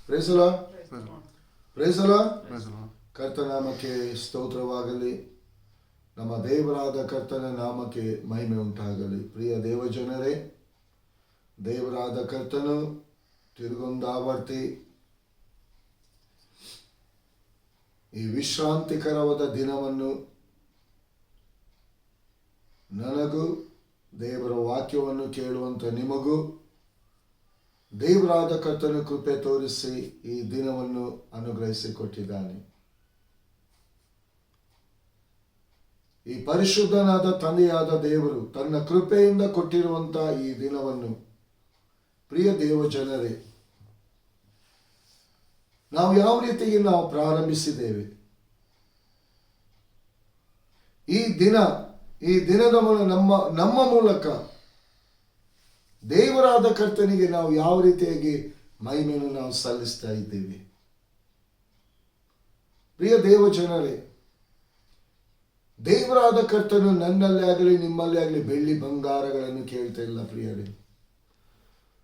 Price the lord. Praise the lord. ಕರ್ತನಾಮಕ್ಕೆ ಸ್ತೋತ್ರವಾಗಲಿ. ನಮ್ಮ ದೇವರಾದ ಕರ್ತನ ನಾಮಕ್ಕೆ ಮಹಿಮೆ ಉಂಟಾಗಲಿ. ಪ್ರಿಯ ದೇವಜನರೇ, ದೇವರಾದ ಕರ್ತನು ತಿರುಗೊಂದಾವರ್ತಿ ಈ ವಿಶ್ರಾಂತಿಕರವಾದ ದಿನವನ್ನು ನನಗೂ ದೇವರ ವಾಕ್ಯವನ್ನು ಕೇಳುವಂಥ ನಿಮಗೂ ದೇವರಾದ ಕರ್ತನು ಕೃಪೆ ತೋರಿಸಿ ಈ ದಿನವನ್ನು ಅನುಗ್ರಹಿಸಿಕೊಟ್ಟಿದ್ದಾನೆ. ಈ ಪರಿಶುದ್ಧನಾದ ತಂದೆಯಾದ ದೇವರು ತನ್ನ ಕೃಪೆಯಿಂದ ಕೊಟ್ಟಿರುವಂತಹ ಈ ದಿನವನ್ನು ಪ್ರಿಯ ದೇವಜನರೇ, ನಾವು ಯಾವ ರೀತಿಗೆ ನಾವು ಪ್ರಾರಂಭಿಸಿದ್ದೇವೆ, ಈ ದಿನದ ನಮ್ಮ ಮೂಲಕ ದೇವರಾದ ಕರ್ತನಿಗೆ ನಾವು ಯಾವ ರೀತಿಯಾಗಿ ಮಹಿಮೆಯನ್ನು ನಾವು ಸಲ್ಲಿಸ್ತಾ ಇದ್ದೇವೆ. ಪ್ರಿಯ ದೇವಜನರೇ, ದೇವರಾದ ಕರ್ತನು ನನ್ನಲ್ಲೇ ಆಗಲಿ ನಿಮ್ಮಲ್ಲೇ ಆಗಲಿ ಬೆಳ್ಳಿ ಬಂಗಾರಗಳನ್ನು ಕೇಳ್ತಾ ಇಲ್ಲ. ಪ್ರಿಯರೇ,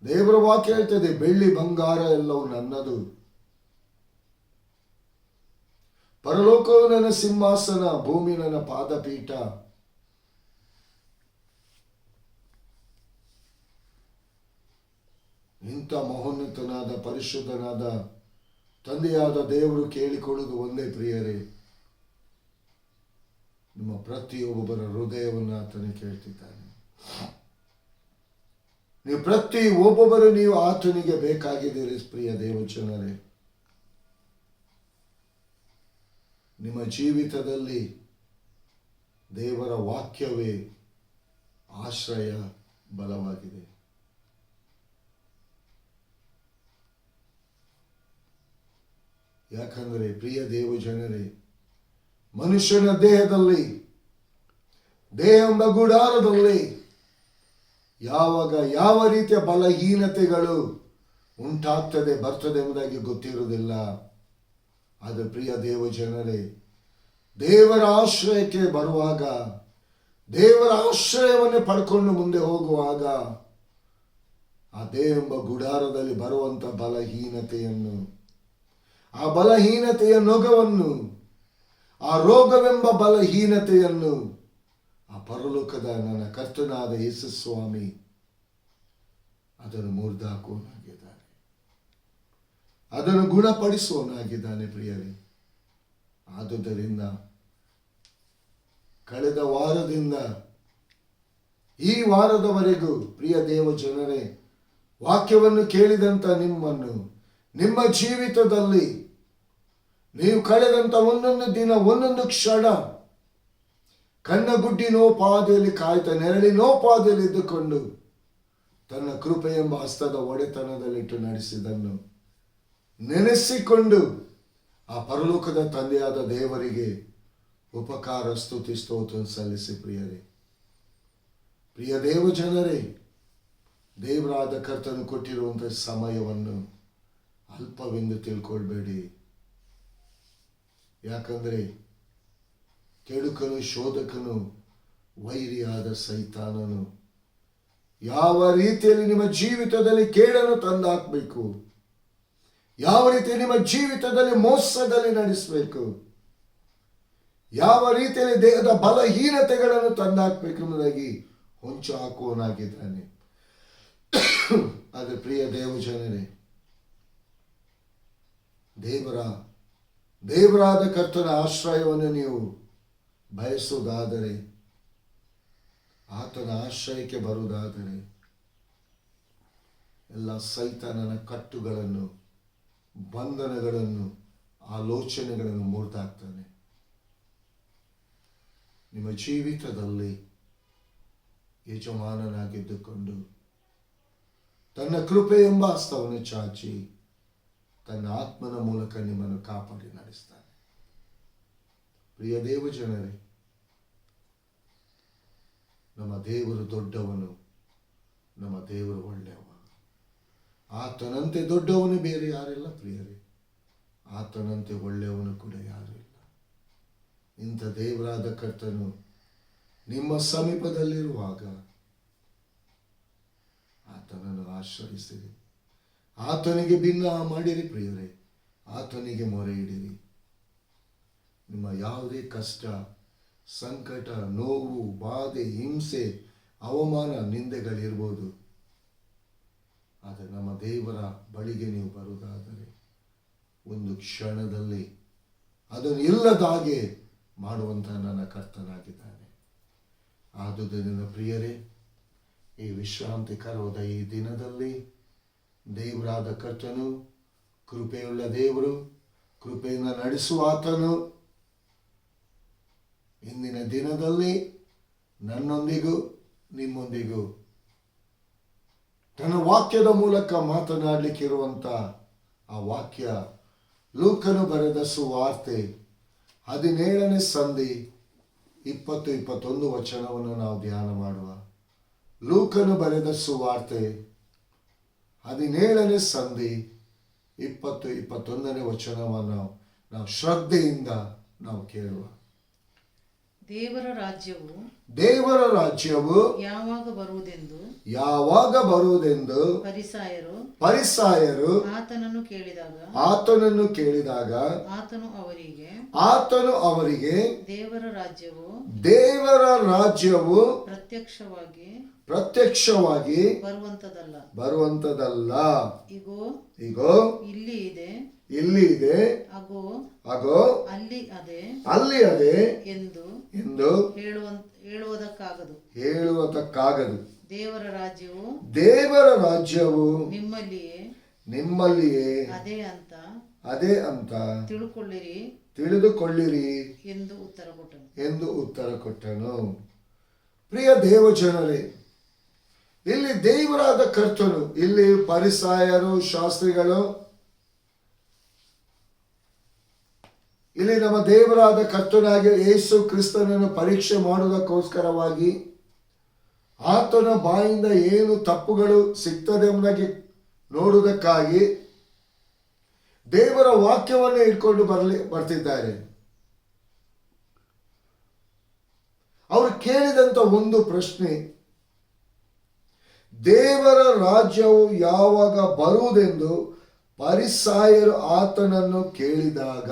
ದೇವರ ವಾಕ್ಯ ಹೇಳ್ತದೆ, ಬೆಳ್ಳಿ ಬಂಗಾರ ಎಲ್ಲವೂ ನನ್ನದು, ಪರಲೋಕವು ನನ್ನ ಸಿಂಹಾಸನ, ಭೂಮಿ ನನ್ನ ಪಾದಪೀಠ. ಇಂಥ ಮಹೋನ್ನತನಾದ ಪರಿಶುದ್ಧನಾದ ತಂದೆಯಾದ ದೇವರು ಕೇಳಿಕೊಳ್ಳುವುದು ಒಂದೇ ಪ್ರಿಯರೇ, ನಿಮ್ಮ ಪ್ರತಿಯೊಬ್ಬರ ಹೃದಯವನ್ನು ಆತನು ಕೇಳ್ತಿದ್ದಾನೆ. ನೀವು ಆತನಿಗೆ ಬೇಕಾಗಿದ್ದೀರಿ. ಪ್ರಿಯ ದೇವಜನರೇ, ನಿಮ್ಮ ಜೀವಿತದಲ್ಲಿ ದೇವರ ವಾಕ್ಯವೇ ಆಶ್ರಯ ಬಲವಾಗಿದೆ. ಯಾಕಂದರೆ ಪ್ರಿಯ ದೇವಜನರೇ, ಮನುಷ್ಯನ ದೇಹದಲ್ಲಿ, ದೇಹ ಎಂಬ ಗುಡಾರದಲ್ಲಿ ಯಾವಾಗ ಯಾವ ರೀತಿಯ ಬಲಹೀನತೆಗಳು ಉಂಟಾಗ್ತದೆ ಬರ್ತದೆ ಎಂಬುದಾಗಿ ಗೊತ್ತಿರುವುದಿಲ್ಲ. ಆದರೆ ಪ್ರಿಯ ದೇವಜನರೇ, ದೇವರ ಆಶ್ರಯಕ್ಕೆ ಬರುವಾಗ, ದೇವರ ಆಶ್ರಯವನ್ನು ಪಡ್ಕೊಂಡು ಮುಂದೆ ಹೋಗುವಾಗ, ಆ ದೇಹ ಎಂಬ ಗುಡಾರದಲ್ಲಿ ಬರುವಂತ ಬಲಹೀನತೆಯನ್ನು, ಆ ಬಲಹೀನತೆಯ ನೊಗವನ್ನು, ಆ ರೋಗವೆಂಬ ಬಲಹೀನತೆಯನ್ನು ಆ ಪರಲೋಕದ ನನ್ನ ಕರ್ತನಾದ ಯೇಸು ಸ್ವಾಮಿ ಅದನ್ನು ಮುರಿದಾಕುವನಾಗಿದ್ದಾನೆ, ಅದನ್ನು ಗುಣಪಡಿಸುವನಾಗಿದ್ದಾನೆ. ಪ್ರಿಯರೇ, ಆದುದರಿಂದ ಕಳೆದ ವಾರದಿಂದ ಈ ವಾರದವರೆಗೂ ಪ್ರಿಯ ದೇವಜನರೇ, ವಾಕ್ಯವನ್ನು ಕೇಳಿದಂಥ ನಿಮ್ಮನ್ನು, ನಿಮ್ಮ ಜೀವಿತದಲ್ಲಿ ನೀವು ಕಳೆದಂತ ಒಂದೊಂದು ದಿನ, ಒಂದೊಂದು ಕ್ಷಣ ಕಣ್ಣಗುಡ್ಡಿನೋಪಾದಿಯಲ್ಲಿ ಕಾಯ್ತಾ, ನೆರಳಿನೋಪಾದಿಯಲ್ಲಿ ಇದ್ದುಕೊಂಡು ತನ್ನ ಕೃಪೆ ಎಂಬ ಹಸ್ತದ ಒಡೆತನದಲ್ಲಿಟ್ಟು ನಡೆಸಿದನ್ನು ನೆನೆಸಿಕೊಂಡು ಆ ಪರಲೋಕದ ತಂದೆಯಾದ ದೇವರಿಗೆ ಉಪಕಾರ ಸ್ತುತಿ ಸ್ತೋತ್ರ ಸಲ್ಲಿಸಿ. ಪ್ರಿಯರೇ, ಪ್ರಿಯ ದೇವಜನರೇ, ದೇವರಾದ ಕರ್ತನು ಕೊಟ್ಟಿರುವಂತಹ ಸಮಯವನ್ನು ಅಲ್ಪವೆಂದು ತಿಳ್ಕೊಳ್ಬೇಡಿ. ಯಾಕಂದರೆ ಕೆಡುಕನು, ಶೋಧಕನು, ವೈರಿಯಾದ ಸೈತಾನನು ಯಾವ ರೀತಿಯಲ್ಲಿ ನಿಮ್ಮ ಜೀವಿತದಲ್ಲಿ ಕೇಡನ್ನು ತಂದಾಕಬೇಕು, ಯಾವ ರೀತಿ ನಿಮ್ಮ ಜೀವಿತದಲ್ಲಿ ಮೋಸದಲ್ಲಿ ನಡೆಸಬೇಕು, ಯಾವ ರೀತಿಯಲ್ಲಿ ದೇಹದ ಬಲಹೀನತೆಗಳನ್ನು ತಂದಾಕಬೇಕು ಎಂಬುದಾಗಿ ಹೊಂಚು ಹಾಕುವನಾಗಿದ್ದಾನೆ. ಆದರೆ ಪ್ರಿಯ ದೇವಜನರೇ, ದೇವರಾದ ಕರ್ತನ ಆಶ್ರಯವನ್ನು ನೀವು ಬಯಸುವುದಾದರೆ, ಆತನ ಆಶ್ರಯಕ್ಕೆ ಬರುವುದಾದರೆ, ಎಲ್ಲ ಸೈತಾನನ ಕಟ್ಟುಗಳನ್ನು, ಬಂಧನಗಳನ್ನು, ಆಲೋಚನೆಗಳನ್ನು ಮುರಿದಾಕ್ತಾನೆ. ನಿಮ್ಮ ಜೀವಿತದಲ್ಲಿ ಯಜಮಾನನಾಗಿದ್ದುಕೊಂಡು ತನ್ನ ಕೃಪೆ ಎಂಬ ಹಸ್ತವನ್ನು ಚಾಚಿ ತನ್ನ ಆತ್ಮನ ಮೂಲಕ ನಿಮ್ಮನ್ನು ಕಾಪಾಡಿ ನಡೆಸ್ತಾನೆ. ಪ್ರಿಯ ದೇವಜನರೇ, ನಮ್ಮ ದೇವರು ದೊಡ್ಡವನು, ನಮ್ಮ ದೇವರು ಒಳ್ಳೆಯವ. ಆತನಂತೆ ದೊಡ್ಡವನು ಬೇರೆ ಯಾರಿಲ್ಲ ಪ್ರಿಯರೇ, ಆತನಂತೆ ಒಳ್ಳೆಯವನು ಕೂಡ ಯಾರು ಇಲ್ಲ. ಇಂಥ ದೇವರಾದ ಕರ್ತನು ನಿಮ್ಮ ಸಮೀಪದಲ್ಲಿರುವಾಗ ಆತನನ್ನು ಆಶ್ರಯಿಸಿರಿ, ಆತನಿಗೆ ಭಿನ್ನ ಮಾಡಿರಿ ಪ್ರಿಯರೇ, ಆತನಿಗೆ ಮೊರೆ ಇಡಿರಿ. ನಿಮ್ಮ ಯಾವುದೇ ಕಷ್ಟ, ಸಂಕಟ, ನೋವು, ಬಾಧೆ, ಹಿಂಸೆ, ಅವಮಾನ, ನಿಂದೆಗಳಿರ್ಬೋದು, ಆದರೆ ನಮ್ಮ ದೇವರ ಬಳಿಗೆ ನೀವು ಬರುವುದಾದರೆ ಒಂದು ಕ್ಷಣದಲ್ಲಿ ಅದನ್ನು ಇಲ್ಲದ ಹಾಗೆ ಮಾಡುವಂತಹ ನನ್ನ ಕರ್ತನಾಗಿದ್ದಾನೆ. ಆದುದರಿಂದ ಪ್ರಿಯರೇ, ಈ ವಿಶ್ರಾಂತಿಕರವಾದ ಈ ದಿನದಲ್ಲಿ ದೇವರಾದ ಕರ್ತನು, ಕೃಪೆಯುಳ್ಳ ದೇವರು, ಕೃಪೆಯಿಂದ ನಡೆಸುವ ಆತನು ಇಂದಿನ ದಿನದಲ್ಲಿ ನನ್ನೊಂದಿಗೂ ನಿಮ್ಮೊಂದಿಗೂ ತನ್ನ ವಾಕ್ಯದ ಮೂಲಕ ಮಾತನಾಡಲಿಕ್ಕಿರುವಂಥ ಆ ವಾಕ್ಯ ಲೂಕನು ಬರೆದ ಸುವಾರ್ತೆ 17ನೇ ಸಂಧಿ 20-21 ವಚನವನ್ನು ನಾವು ಧ್ಯಾನ ಮಾಡುವ. ಲೂಕನು ಬರೆದ ಸುವಾರ್ತೆ 17ನೇ ಸಂಧಿ 20-21 ವಚನವನ್ನು ನಾವು ಶ್ರದ್ಧೆಯಿಂದ ನಾವು ಕೇಳುವ. ದೇವರ ರಾಜ್ಯವು ಯಾವಾಗ ಬರುವುದೆಂದು ಫರಿಸಾಯರು ಆತನನ್ನು ಕೇಳಿದಾಗ ಆತನು ಅವರಿಗೆ ದೇವರ ರಾಜ್ಯವು ಪ್ರತ್ಯಕ್ಷವಾಗಿ ಬರುವಂತದಲ್ಲ, ಇಗೋ ಇಲ್ಲಿ ಇದೆ, ಅಗೋ ಅಲ್ಲಿ ಅದೇ ಎಂದು ಹೇಳುವುದಕ್ಕಾಗದು. ದೇವರ ರಾಜ್ಯವು ನಿಮ್ಮಲ್ಲಿಯೇ ಅದೇ ಅಂತ ತಿಳಿದುಕೊಳ್ಳಿರಿ ಎಂದು ಉತ್ತರ ಕೊಟ್ಟನು. ಪ್ರಿಯ ದೇವಜನರೇ, ಇಲ್ಲಿ ದೇವರಾದ ಕರ್ತನು, ಇಲ್ಲಿ ಫರಿಸಾಯರು, ಶಾಸ್ತ್ರಿಗಳು, ಇಲ್ಲಿ ನಮ್ಮ ದೇವರಾದ ಕರ್ತನಾಗಿ ಯೇಸು ಕ್ರಿಸ್ತನನ್ನು ಪರೀಕ್ಷೆ ಮಾಡುವುದಕ್ಕೋಸ್ಕರವಾಗಿ ಆತನ ಬಾಯಿಂದ ಏನು ತಪ್ಪುಗಳು ಸಿಗ್ತದೆ ಎಂಬುದಾಗಿ ನೋಡುವುದಕ್ಕಾಗಿ ದೇವರ ವಾಕ್ಯವನ್ನು ಇಟ್ಕೊಂಡು ಬರ್ತಿದ್ದಾರೆ. ಅವರು ಕೇಳಿದಂತ ಒಂದು ಪ್ರಶ್ನೆ, ದೇವರ ರಾಜ್ಯವು ಯಾವಾಗ ಬರುವುದೆಂದು ಫರಿಸಾಯರು ಆತನನ್ನು ಕೇಳಿದಾಗ.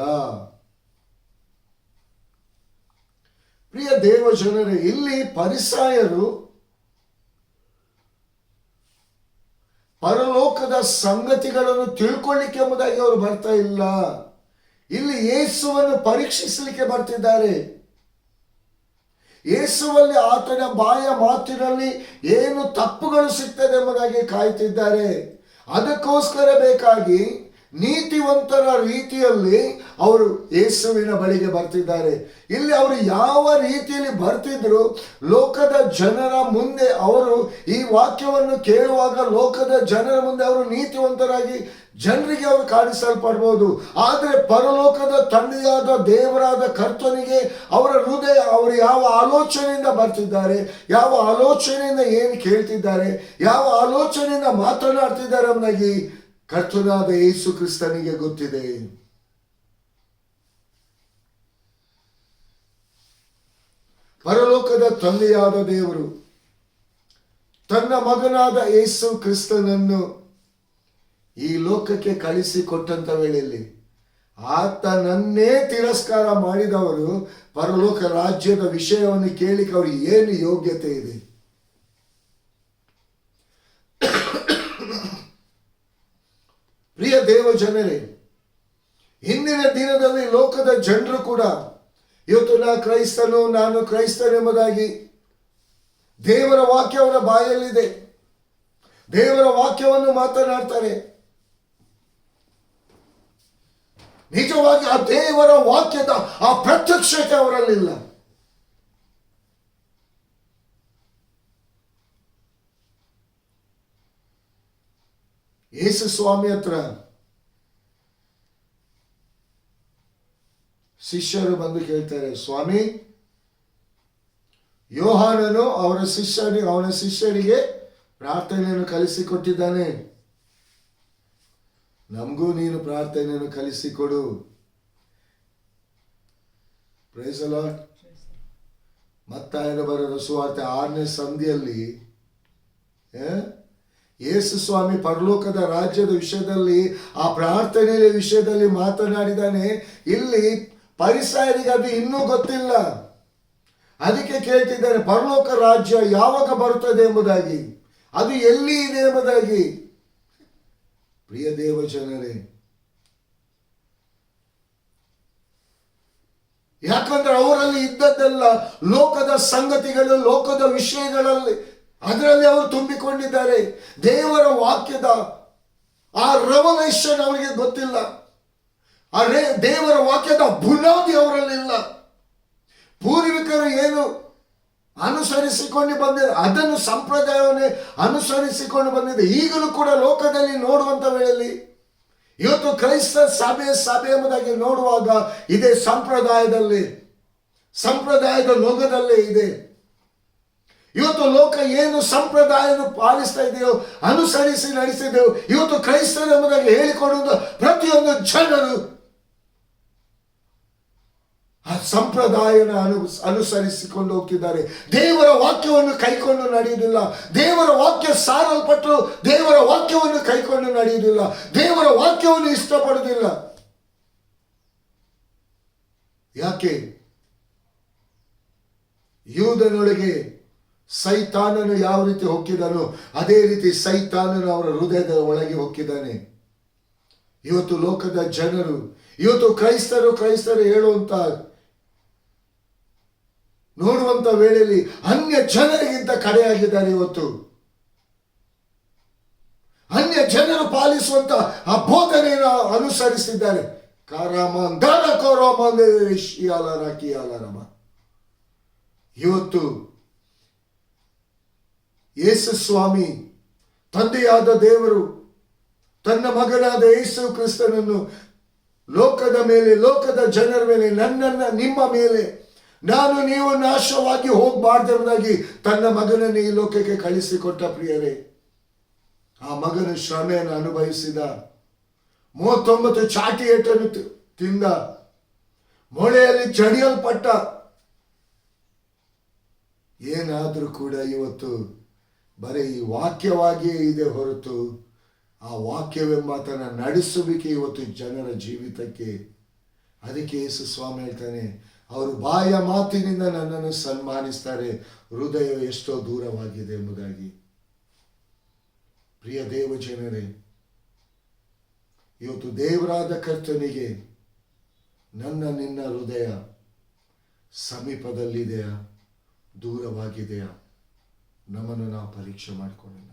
ಪ್ರಿಯ ದೇವಜನರೇ, ಇಲ್ಲಿ ಫರಿಸಾಯರು ಪರಲೋಕದ ಸಂಗತಿಗಳನ್ನು ತಿಳ್ಕೊಳ್ಳಿಕ್ಕೆ ಎಂಬುದಾಗಿ ಅವರು ಬರ್ತಾ ಇಲ್ಲ. ಇಲ್ಲಿ ಯೇಸುವನ್ನು ಪರೀಕ್ಷಿಸಲಿಕ್ಕೆ ಬರ್ತಿದ್ದಾರೆ. ಯೇಸುವಲ್ಲಿ, ಆತನ ಬಾಯ ಮಾತಿನಲ್ಲಿ ಏನು ತಪ್ಪುಗಳು ಸಿಗ್ತದೆ ಎಂಬುದಾಗಿ ಕಾಯ್ತಿದ್ದಾರೆ. ಅದಕ್ಕೋಸ್ಕರ ಬೇಕಾಗಿ ನೀತಿವಂತರ ರೀತಿಯಲ್ಲಿ ಅವರು ಯೇಸುವಿನ ಬಳಿಗೆ ಬರ್ತಿದ್ದಾರೆ. ಇಲ್ಲಿ ಅವರು ಯಾವ ರೀತಿಯಲ್ಲಿ ಬರ್ತಿದ್ರು, ಲೋಕದ ಜನರ ಮುಂದೆ ಅವರು ಈ ವಾಕ್ಯವನ್ನು ಕೇಳುವಾಗ ಲೋಕದ ಜನರ ಮುಂದೆ ಅವರು ನೀತಿವಂತರಾಗಿ ಜನರಿಗೆ ಅವರು ಕಾಣಿಸಲ್ಪಡ್ಬೋದು. ಆದರೆ ಪರಲೋಕದ ತಂದೆಯಾದ ದೇವರಾದ ಕರ್ತನಿಗೆ ಅವರ ಹೃದಯ, ಅವರು ಯಾವ ಆಲೋಚನೆಯಿಂದ ಬರ್ತಿದ್ದಾರೆ, ಯಾವ ಆಲೋಚನೆಯಿಂದ ಏನು ಕೇಳ್ತಿದ್ದಾರೆ, ಯಾವ ಆಲೋಚನೆಯಿಂದ ಮಾತನಾಡ್ತಿದ್ದಾರೆ ಎಂಬುದಾಗಿ ಕರ್ತನಾದ ಯೇಸು ಕ್ರಿಸ್ತನಿಗೆ ಗೊತ್ತಿದೆ. ಪರಲೋಕದ ತಂದೆಯಾದ ದೇವರು ತನ್ನ ಮಗನಾದ ಯೇಸು ಕ್ರಿಸ್ತನನ್ನು ಈ ಲೋಕಕ್ಕೆ ಕಳಿಸಿಕೊಟ್ಟಂತ ವೇಳೆಯಲ್ಲಿ ಆತನನ್ನೇ ತಿರಸ್ಕಾರ ಮಾಡಿದವರು ಪರಲೋಕ ರಾಜ್ಯದ ವಿಷಯವನ್ನು ಕೇಳಿಕ್ಕೆ ಅವರಿಗೆ ಏನು ಯೋಗ್ಯತೆ ಇದೆ? ಪ್ರಿಯ ದೇವ ಜನರೇ, ಹಿಂದಿನ ದಿನದಲ್ಲಿ ಲೋಕದ ಜನರು ಕೂಡ ಇವತ್ತು ನಾನು ಕ್ರೈಸ್ತನೆಂಬುದಾಗಿ ದೇವರ ವಾಕ್ಯ ಅವರ ಬಾಯಲ್ಲಿದೆ, ದೇವರ ವಾಕ್ಯವನ್ನು ಮಾತನಾಡ್ತಾರೆ. ನಿಜವಾಗಿ ಆ ದೇವರ ವಾಕ್ಯದ ಆ ಪ್ರತ್ಯಕ್ಷತೆ ಅವರಲ್ಲಿಲ್ಲ. ಯೇಸು ಸ್ವಾಮಿ ಹತ್ರ ಶಿಷ್ಯರು ಬಂದು ಕೇಳ್ತಾರೆ, ಸ್ವಾಮಿ, ಯೋಹಾನನು ಅವನ ಶಿಷ್ಯರಿಗೆ ಪ್ರಾರ್ಥನೆಯನ್ನು ಕಲಿಸಿಕೊಟ್ಟಿದ್ದಾನೆ, ನಮಗೂ ನೀನು ಪ್ರಾರ್ಥನೆಯನ್ನು ಕಲಿಸಿಕೊಡು. Praise the lord. ಮತ್ತಾಯನ ಬರೆದ ಸುವಾರ್ತೆ 6ನೇ ಸಂಧಿಯಲ್ಲಿ ಯೇಸು ಸ್ವಾಮಿ ಪರಲೋಕದ ರಾಜ್ಯದ ವಿಷಯದಲ್ಲಿ, ಆ ಪ್ರಾರ್ಥನೆಯ ವಿಷಯದಲ್ಲಿ ಮಾತನಾಡಿದಾನೆ. ಇಲ್ಲಿ ಫರಿಸಾಯರಿಗೆ ಅದು ಇನ್ನೂ ಗೊತ್ತಿಲ್ಲ. ಅದಕ್ಕೆ ಕೇಳ್ತಿದ್ದಾರೆ, ಪರಲೋಕ ರಾಜ್ಯ ಯಾವಾಗ ಬರುತ್ತದೆ ಎಂಬುದಾಗಿ, ಅದು ಎಲ್ಲಿ ಇದೆ ಎಂಬುದಾಗಿ. ಪ್ರಿಯ ದೇವ ಜನರೇ, ಯಾಕಂದ್ರೆ ಅವರಲ್ಲಿ ಇದ್ದದ್ದೆಲ್ಲ ಲೋಕದ ಸಂಗತಿಗಳು, ಲೋಕದ ವಿಷಯಗಳಲ್ಲಿ, ಅದರಲ್ಲಿ ಅವರು ತುಂಬಿಕೊಂಡಿದ್ದಾರೆ. ದೇವರ ವಾಕ್ಯದ ಆ ರೆವಲೇಷನ್ ಅವರಿಗೆ ಗೊತ್ತಿಲ್ಲ. ಆ ದೇವರ ವಾಕ್ಯದ ಬುನಾದಿ ಅವರಲ್ಲಿಲ್ಲ. ಪೂರ್ವಿಕರು ಏನು ಅನುಸರಿಸಿಕೊಂಡು ಬಂದಿದೆ, ಅದನ್ನು ಸಂಪ್ರದಾಯವನ್ನೇ ಅನುಸರಿಸಿಕೊಂಡು ಬಂದಿದೆ. ಈಗಲೂ ಕೂಡ ಲೋಕದಲ್ಲಿ ನೋಡುವಂತ ವೇಳೆಯಲ್ಲಿ ಇವತ್ತು ಕ್ರೈಸ್ತ ಸಭೆ ಎಂಬುದಾಗಿ ನೋಡುವಾಗ ಇದೇ ಸಂಪ್ರದಾಯದ ಲೋಕದಲ್ಲೇ ಇದೆ. ಇವತ್ತು ಲೋಕ ಏನು ಸಂಪ್ರದಾಯವನ್ನು ಪಾಲಿಸ್ತಾ ಇದೆಯೋ, ಅನುಸರಿಸಿ ನಡೆಸಿದೆವು. ಇವತ್ತು ಕ್ರೈಸ್ತರು ಎಂಬುದಾಗಿ ಹೇಳಿಕೊಳ್ಳುವುದು ಪ್ರತಿಯೊಂದು ಜನರು ಆ ಸಂಪ್ರದಾಯನ ಅನುಸರಿಸಿಕೊಂಡು ಹೋಗ್ತಿದ್ದಾರೆ. ದೇವರ ವಾಕ್ಯವನ್ನು ಕೈಕೊಂಡು ನಡೆಯುವುದಿಲ್ಲ. ದೇವರ ವಾಕ್ಯ ಸಾರಲ್ಪಟ್ಟು ದೇವರ ವಾಕ್ಯವನ್ನು ಕೈಕೊಂಡು ನಡೆಯುವುದಿಲ್ಲ. ದೇವರ ವಾಕ್ಯವನ್ನು ಇಷ್ಟಪಡುವುದಿಲ್ಲ. ಯಾಕೆ? ಯೂದನೊಳಗೆ ಸೈತಾನನು ಯಾವ ರೀತಿ ಹೊಕ್ಕಿದನೋ ಅದೇ ರೀತಿ ಸೈತಾನನು ಅವರ ಹೃದಯದ ಒಳಗೆ ಹೊಕ್ಕಿದ್ದಾನೆ. ಇವತ್ತು ಲೋಕದ ಜನರು, ಇವತ್ತು ಕ್ರೈಸ್ತರು ಹೇಳುವಂತ ನೋಡುವಂತ ವೇಳೆಯಲ್ಲಿ ಅನ್ಯ ಜನರಿಗಿಂತ ಕಡೆಯಾಗಿದ್ದಾರೆ. ಇವತ್ತು ಅನ್ಯ ಜನರು ಪಾಲಿಸುವಂತ ಆ ಬೋಧನೆಯನ್ನು ಅನುಸರಿಸಿದ್ದಾರೆ. ಇವತ್ತು ಯೇಸು ಸ್ವಾಮಿ, ತಂದೆಯಾದ ದೇವರು ತನ್ನ ಮಗನಾದ ಯೇಸು ಕ್ರಿಸ್ತನನ್ನು ಲೋಕದ ಮೇಲೆ, ಲೋಕದ ಜನರ ಮೇಲೆ, ನಿಮ್ಮ ಮೇಲೆ, ನಾನು ನೀವು ನಾಶವಾಗಿ ಹೋಗಬಾರ್ದೆಂಬುದಾಗಿ ತನ್ನ ಮಗನನ್ನು ಈ ಲೋಕಕ್ಕೆ ಕಳಿಸಿಕೊಟ್ಟ. ಪ್ರಿಯರೇ, ಆ ಮಗನು ಶ್ರಮೆಯನ್ನು ಅನುಭವಿಸಿದ, 39 ಚಾಟಿ ಏಟನ್ನು ತಿಂದ, ಮೊಳೆಯಲ್ಲಿ ಜಡಿಯಲ್ಪಟ್ಟ. ಏನಾದರೂ ಕೂಡ ಇವತ್ತು ಬರೀ ಈ ವಾಕ್ಯವಾಗಿಯೇ ಇದೆ ಹೊರತು ಆ ವಾಕ್ಯವೆಂಬ ತನ್ನ ನಡೆಸುವಿಕೆ ಇವತ್ತು ಜನರ ಜೀವಿತಕ್ಕೆ. ಅದಕ್ಕೆ ಯೇಸು ಸ್ವಾಮಿ ಹೇಳ್ತಾನೆ, ಅವರು ಬಾಯ ಮಾತಿನಿಂದ ನನ್ನನ್ನು ಸನ್ಮಾನಿಸ್ತಾರೆ, ಹೃದಯ ಎಷ್ಟೋ ದೂರವಾಗಿದೆ ಎಂಬುದಾಗಿ. ಪ್ರಿಯ ದೇವ ಜನರೇ, ಇವತ್ತು ದೇವರಾದ ಕರ್ತನಿಗೆ ನಿನ್ನ ಹೃದಯ ಸಮೀಪದಲ್ಲಿದೆಯಾ, ದೂರವಾಗಿದೆಯಾ? ನಮ್ಮನ್ನು ನಾವು ಪರೀಕ್ಷೆ ಮಾಡಿಕೊಳ್ಳೋಣ.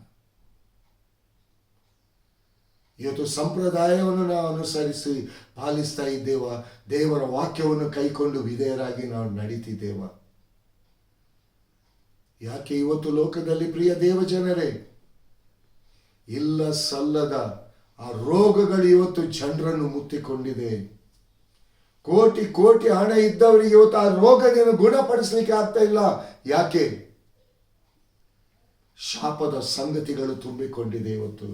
ಇವತ್ತು ಸಂಪ್ರದಾಯವನ್ನು ನಾವು ಅನುಸರಿಸಿ ಪಾಲಿಸ್ತಾ ಇದ್ದೇವ? ದೇವರ ವಾಕ್ಯವನ್ನು ಕೈಕೊಂಡು ವಿಧೇಯರಾಗಿ ನಾವು ನಡೀತಿದ್ದೇವ? ಯಾಕೆ ಇವತ್ತು ಲೋಕದಲ್ಲಿ, ಪ್ರಿಯ ದೇವ ಜನರೇ, ಇಲ್ಲ ಸಲ್ಲದ ಆ ರೋಗಗಳು ಇವತ್ತು ಜನರನ್ನು ಮುತ್ತಿಕೊಂಡಿದೆ. ಕೋಟಿ ಕೋಟಿ ಹಣ ಇದ್ದವರಿಗೆ ಇವತ್ತು ಆ ರೋಗವನ್ನು ಗುಣಪಡಿಸಲಿಕ್ಕೆ ಆಗ್ತಾ ಇಲ್ಲ. ಯಾಕೆ? ಶಾಪದ ಸಂಗತಿಗಳು ತುಂಬಿಕೊಂಡಿದೆ. ಇವತ್ತು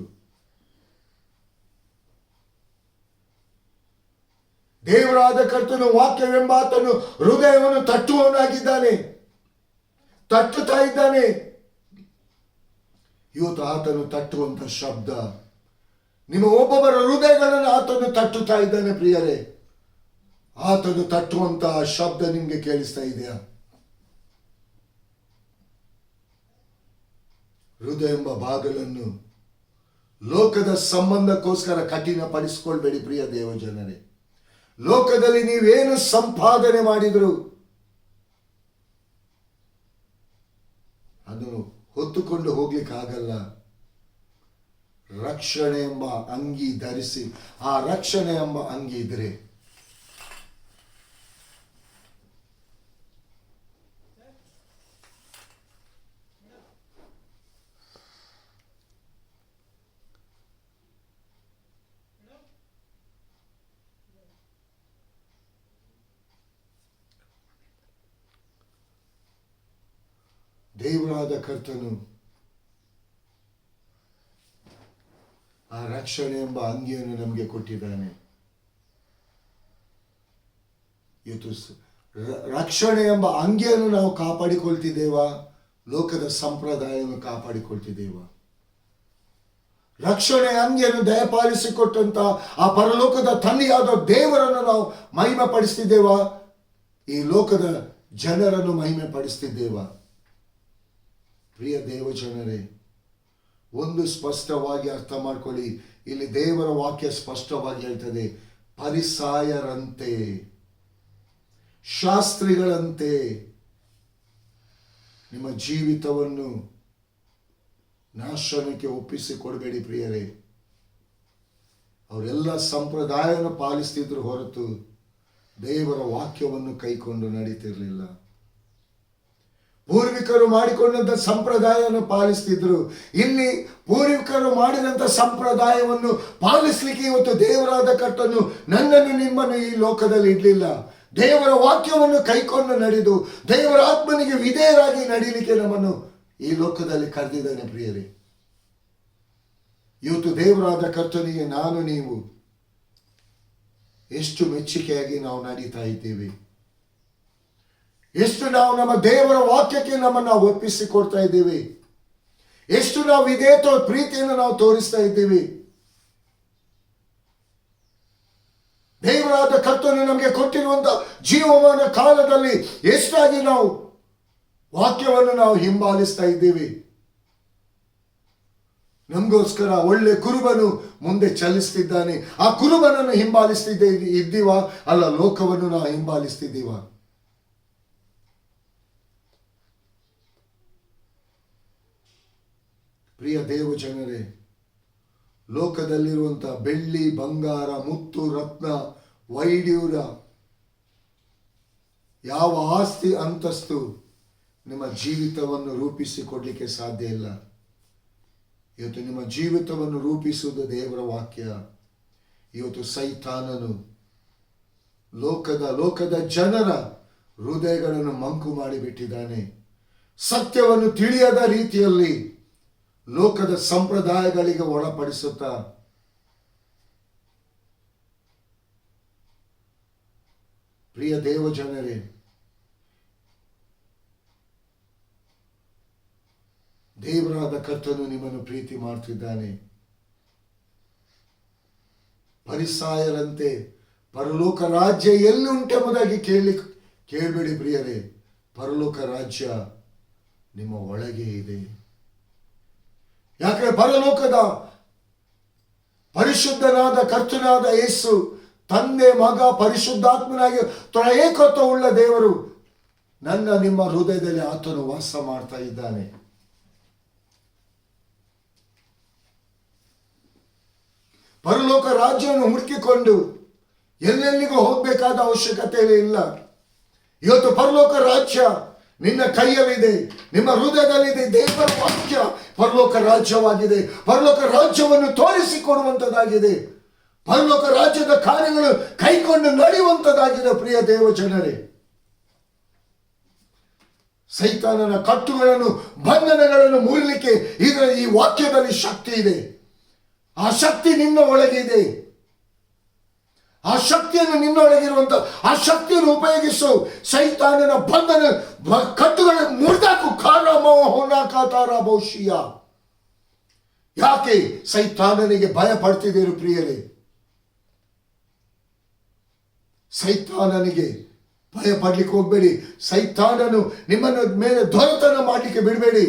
ದೇವರಾದ ಕರ್ತನು ವಾಕ್ಯವೆಂಬ ಆತನು ಹೃದಯವನ್ನು ತಟ್ಟುವವನಾಗಿದ್ದಾನೆ, ತಟ್ಟುತ್ತಾ ಇದ್ದಾನೆ. ಇವತ್ತು ಆತನು ತಟ್ಟುವಂತ ಶಬ್ದ, ನಿಮ್ಮ ಒಬ್ಬೊಬ್ಬರ ಹೃದಯಗಳನ್ನು ಆತನು ತಟ್ಟುತ್ತಾ ಇದ್ದಾನೆ. ಪ್ರಿಯರೇ, ಆತನು ತಟ್ಟುವಂತಹ ಶಬ್ದ ನಿಮ್ಗೆ ಕೇಳಿಸ್ತಾ ಇದೆಯಾ? ಹೃದಯ ಎಂಬ ಬಾಗಲನ್ನು ಲೋಕದ ಸಂಬಂಧಕ್ಕೋಸ್ಕರ ಕಠಿಣಪಡಿಸಿಕೊಳ್ಬೇಡಿ. ಪ್ರಿಯ ದೇವ ಜನರೇ, ಲೋಕದಲ್ಲಿ ನೀವೇನು ಸಂಪಾದನೆ ಮಾಡಿದ್ರು ಅದನ್ನು ಹೊತ್ತುಕೊಂಡು ಹೋಗ್ಲಿಕ್ಕಾಗಲ್ಲ. ರಕ್ಷಣೆ ಎಂಬ ಅಂಗಿ ಧರಿಸಿ, ಆ ರಕ್ಷಣೆ ಎಂಬ ಅಂಗಿ ಇದ್ರೆ ದೇವರಾದ ಕರ್ತನು ಆ ರಕ್ಷಣೆ ಎಂಬ ಅಂಗಿಯನ್ನು ನಮಗೆ ಕೊಟ್ಟಿದ್ದಾನೆ. ಇವತ್ತು ರಕ್ಷಣೆ ಎಂಬ ಅಂಗಿಯನ್ನು ನಾವು ಕಾಪಾಡಿಕೊಳ್ತಿದ್ದೇವಾ? ಲೋಕದ ಸಂಪ್ರದಾಯವನ್ನು ಕಾಪಾಡಿಕೊಳ್ತಿದ್ದೇವಾ? ರಕ್ಷಣೆ ಅಂಗಿಯನ್ನು ದಯಪಾಲಿಸಿಕೊಟ್ಟಂತ ಆ ಪರಲೋಕದ ತಂದೆಯಾದ ದೇವರನ್ನು ನಾವು ಮಹಿಮೆ ಪಡಿಸ್ತಿದ್ದೇವಾ? ಈ ಲೋಕದ ಜನರನ್ನು ಮಹಿಮೆ ಪಡಿಸ್ತಿದ್ದೇವಾ? ಪ್ರಿಯ ದೇವಜನರೇ, ಒಂದು ಸ್ಪಷ್ಟವಾಗಿ ಅರ್ಥ ಮಾಡ್ಕೊಳ್ಳಿ. ಇಲ್ಲಿ ದೇವರ ವಾಕ್ಯ ಸ್ಪಷ್ಟವಾಗಿ ಹೇಳ್ತದೆ, ಫರಿಸಾಯರಂತೆ, ಶಾಸ್ತ್ರಿಗಳಂತೆ ನಿಮ್ಮ ಜೀವಿತವನ್ನು ನಾಶನಕ್ಕೆ ಒಪ್ಪಿಸಿಕೊಡಬೇಡಿ ಪ್ರಿಯರೇ. ಅವರೆಲ್ಲ ಸಂಪ್ರದಾಯವನ್ನು ಪಾಲಿಸ್ತಿದ್ರು ಹೊರತು ದೇವರ ವಾಕ್ಯವನ್ನು ಕೈಕೊಂಡು ನಡೀತಿರ್ಲಿಲ್ಲ. ಪೂರ್ವಿಕರು ಮಾಡಿಕೊಂಡಂತ ಸಂಪ್ರದಾಯವನ್ನು ಪಾಲಿಸ್ತಿದ್ರು. ಇಲ್ಲಿ ಪೂರ್ವಿಕರು ಮಾಡಿದಂಥ ಸಂಪ್ರದಾಯವನ್ನು ಪಾಲಿಸ್ಲಿಕ್ಕೆ ಇವತ್ತು ದೇವರಾದ ಕರ್ತನು ನನ್ನನ್ನು ನಿಮ್ಮನ್ನು ಈ ಲೋಕದಲ್ಲಿ ಇಡಲಿಲ್ಲ. ದೇವರ ವಾಕ್ಯವನ್ನು ಕೈಕೊಂಡು ನಡೆದು ದೇವರ ಆತ್ಮನಿಗೆ ವಿಧೇಯರಾಗಿ ನಡೀಲಿಕ್ಕೆ ನಮ್ಮನ್ನು ಈ ಲೋಕದಲ್ಲಿ ಕರೆದಿದ್ದಾನೆ ಪ್ರಿಯರೇ. ಇವತ್ತು ದೇವರಾದ ಕರ್ತನಿಗೆ ನಾನು ನೀವು ಎಷ್ಟು ಮೆಚ್ಚುಗೆಯಾಗಿ ನಾವು ನಡೀತಾ ಇದ್ದೇವೆ, ಎಷ್ಟು ನಾವು ನಮ್ಮ ದೇವರ ವಾಕ್ಯಕ್ಕೆ ನಮ್ಮನ್ನು ಒಪ್ಪಿಸಿಕೊಡ್ತಾ ಇದ್ದೇವೆ, ಎಷ್ಟು ನಾವು ವಿಧೇಯತೆ ಪ್ರೀತಿಯನ್ನು ನಾವು ತೋರಿಸ್ತಾ ಇದ್ದೀವಿ. ದೇವರಾದ ಕರ್ತನು ನಮಗೆ ಕೊಟ್ಟಿರುವಂತ ಜೀವಮಾನ ಕಾಲದಲ್ಲಿ ಎಷ್ಟಾಗಿ ನಾವು ವಾಕ್ಯವನ್ನು ನಾವು ಹಿಂಬಾಲಿಸ್ತಾ ಇದ್ದೀವಿ. ನಮಗೋಸ್ಕರ ಒಳ್ಳೆ ಕುರುಬನು ಮುಂದೆ ಚಲಿಸ್ತಿದ್ದಾನೆ. ಆ ಕುರುಬನನ್ನು ಇದ್ದೀವಾ? ಅಲ್ಲ, ಲೋಕವನ್ನು ನಾವು ಹಿಂಬಾಲಿಸ್ತಿದ್ದೀವ? ಪ್ರಿಯ ದೇವ ಜನರೇ, ಲೋಕದಲ್ಲಿರುವಂಥ ಬೆಳ್ಳಿ, ಬಂಗಾರ, ಮುತ್ತು, ರತ್ನ, ವೈಡ್ಯೂರ, ಯಾವ ಆಸ್ತಿ ಅಂತಸ್ತು ನಿಮ್ಮ ಜೀವಿತವನ್ನು ರೂಪಿಸಿಕೊಡ್ಲಿಕ್ಕೆ ಸಾಧ್ಯ ಇಲ್ಲ. ಇವತ್ತು ನಿಮ್ಮ ಜೀವಿತವನ್ನು ರೂಪಿಸುವುದು ದೇವರ ವಾಕ್ಯ. ಇವತ್ತು ಸೈತಾನನು ಲೋಕದ ಜನರ ಹೃದಯಗಳನ್ನು ಮಂಕು ಮಾಡಿಬಿಟ್ಟಿದ್ದಾನೆ. ಸತ್ಯವನ್ನು ತಿಳಿಯದ ರೀತಿಯಲ್ಲಿ ಲೋಕದ ಸಂಪ್ರದಾಯಗಳಿಗೆ ಒಳಪಡಿಸುತ್ತಾ ಪ್ರಿಯ ದೇವ ಜನರೇ, ದೇವರಾದ ಕರ್ತನು ನಿಮ್ಮನ್ನು ಪ್ರೀತಿ ಮಾಡ್ತಿದ್ದಾನೆ. ಫರಿಸಾಯರಂತೆ ಪರಲೋಕ ರಾಜ್ಯ ಎಲ್ಲಿ ಉಂಟೆಂಬುದಾಗಿ ಕೇಳಬೇಡಿ ಪ್ರಿಯರೇ. ಪರಲೋಕ ರಾಜ್ಯ ನಿಮ್ಮ ಒಳಗೆ ಇದೆ. ಯಾಕಂದ್ರೆ ಪರಲೋಕದ ಪರಿಶುದ್ಧನಾದ ಕರ್ತನಾದ ಯೇಸು, ತಂದೆ, ಮಗ, ಪರಿಶುದ್ಧಾತ್ಮನಾಗಿ ತ್ರಯೇಕತ್ವ ಉಳ್ಳ ದೇವರು ನಿಮ್ಮ ಹೃದಯದಲ್ಲಿ ಆತನು ವಾಸ ಮಾಡ್ತಾ ಇದ್ದಾನೆ. ಪರಲೋಕ ರಾಜ್ಯವನ್ನು ಹುಡುಕಿಕೊಂಡು ಎಲ್ಲೆಲ್ಲಿಗೂ ಹೋಗಬೇಕಾದ ಅವಶ್ಯಕತೆ ಇಲ್ಲ. ಇವತ್ತು ಪರಲೋಕ ರಾಜ್ಯ ನಿನ್ನ ಕೈಯಲ್ಲಿದೆ, ನಿಮ್ಮ ಹೃದಯದಲ್ಲಿದೆ. ದೇವರ ವಾಕ್ಯ ಪರಲೋಕ ರಾಜ್ಯವಾಗಿದೆ. ಪರಲೋಕ ರಾಜ್ಯವನ್ನು ತೋರಿಸಿಕೊಡುವಂಥದ್ದಾಗಿದೆ. ಪರಲೋಕ ರಾಜ್ಯದ ಕಾರ್ಯಗಳು ಕೈಕೊಂಡು ನಡೆಯುವಂಥದ್ದಾಗಿದೆ. ಪ್ರಿಯ ದೇವ ಜನರೇ, ಸೈತಾನನ ಕಟ್ಟುಗಳನ್ನು, ಬಂಧನಗಳನ್ನು ಮುರಿಲಿಕ್ಕೆ ಈ ವಾಕ್ಯದಲ್ಲಿ ಶಕ್ತಿ ಇದೆ. ಆ ಶಕ್ತಿ ನಿನ್ನ ಒಳಗಿದೆ. ಆ ಶಕ್ತಿಯನ್ನು ನಿನ್ನೊಳಗಿರುವಂತ ಆ ಶಕ್ತಿಯನ್ನು ಉಪಯೋಗಿಸು. ಸೈತಾನನ ಬಂಧನ ಕಟ್ಟುಗಳನ್ನು ಮುರಿದಾಕು. ಕಾರಮೋಹನಾಕಾತಾರಭೌಷಿಯ. ಯಾಕೆ ಸೈತಾನನಿಗೆ ಭಯ ಪಡ್ತಿದ್ದೀರು ಪ್ರಿಯರೇ? ಸೈತಾನನಿಗೆ ಭಯ ಪಡ್ಲಿಕ್ಕೆ ಹೋಗ್ಬೇಡಿ. ಸೈತಾನನು ನಿಮ್ಮನ್ನು ಮೇಲೆ ದೊರೆತನ ಮಾಡಲಿಕ್ಕೆ ಬಿಡಬೇಡಿ.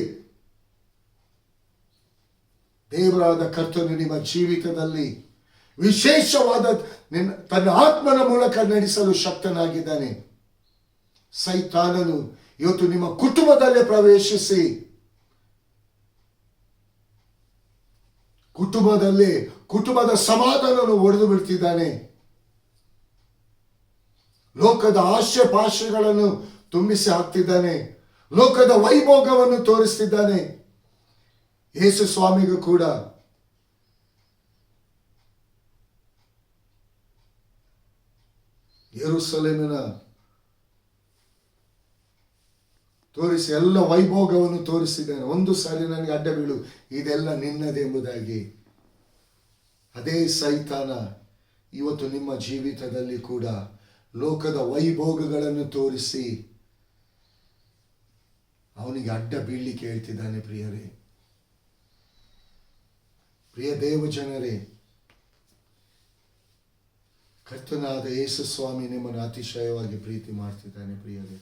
ದೇವರಾದ ಕರ್ತನು ನಿಮ್ಮ ಜೀವಿತದಲ್ಲಿ ವಿಶೇಷವಾದ ತನ್ನ ಆತ್ಮನ ಮೂಲಕ ನಡೆಸಲು ಶಕ್ತನಾಗಿದ್ದಾನೆ. ಸೈತಾನನು ಇವತ್ತು ನಿಮ್ಮ ಕುಟುಂಬದಲ್ಲೇ ಪ್ರವೇಶಿಸಿ ಕುಟುಂಬದ ಸಮಾಧಾನವನ್ನು ಒಡೆದು ಬಿಡ್ತಿದ್ದಾನೆ. ಲೋಕದ ಆಶೆ ಪಾಶೆಗಳನ್ನು ತುಂಬಿಸಿ ಹಾಕ್ತಿದ್ದಾನೆ. ಲೋಕದ ವೈಭೋಗವನ್ನು ತೋರಿಸ್ತಿದ್ದಾನೆ. ಯೇಸು ಸ್ವಾಮಿಗೂ ಕೂಡ ಯೆರೂಸಲೇಮಿನ ತೋರಿಸಿ ಎಲ್ಲ ವೈಭೋಗವನ್ನು ತೋರಿಸಿದ್ದಾನೆ. ಒಂದು ಸಾರಿ ನನಗೆ ಅಡ್ಡ ಬೀಳು, ಇದೆಲ್ಲ ನಿನ್ನದೆಂಬುದಾಗಿ. ಅದೇ ಸೈತಾನ ಇವತ್ತು ನಿಮ್ಮ ಜೀವಿತದಲ್ಲಿ ಕೂಡ ಲೋಕದ ವೈಭೋಗಗಳನ್ನು ತೋರಿಸಿ ಅವನಿಗೆ ಅಡ್ಡ ಬೀಳಲಿಕ್ಕೆ ಹೇಳ್ತಿದ್ದಾನೆ ಪ್ರಿಯರೇ. ಪ್ರಿಯ ದೇವ ಜನರೇ, ಕರ್ತನಾದ ಯೇಸು ಸ್ವಾಮಿ ನಿಮ್ಮನ್ನು ಅತಿಶಯವಾಗಿ ಪ್ರೀತಿ ಮಾಡ್ತಿದ್ದಾನೆ. ಪ್ರಿಯರೇ,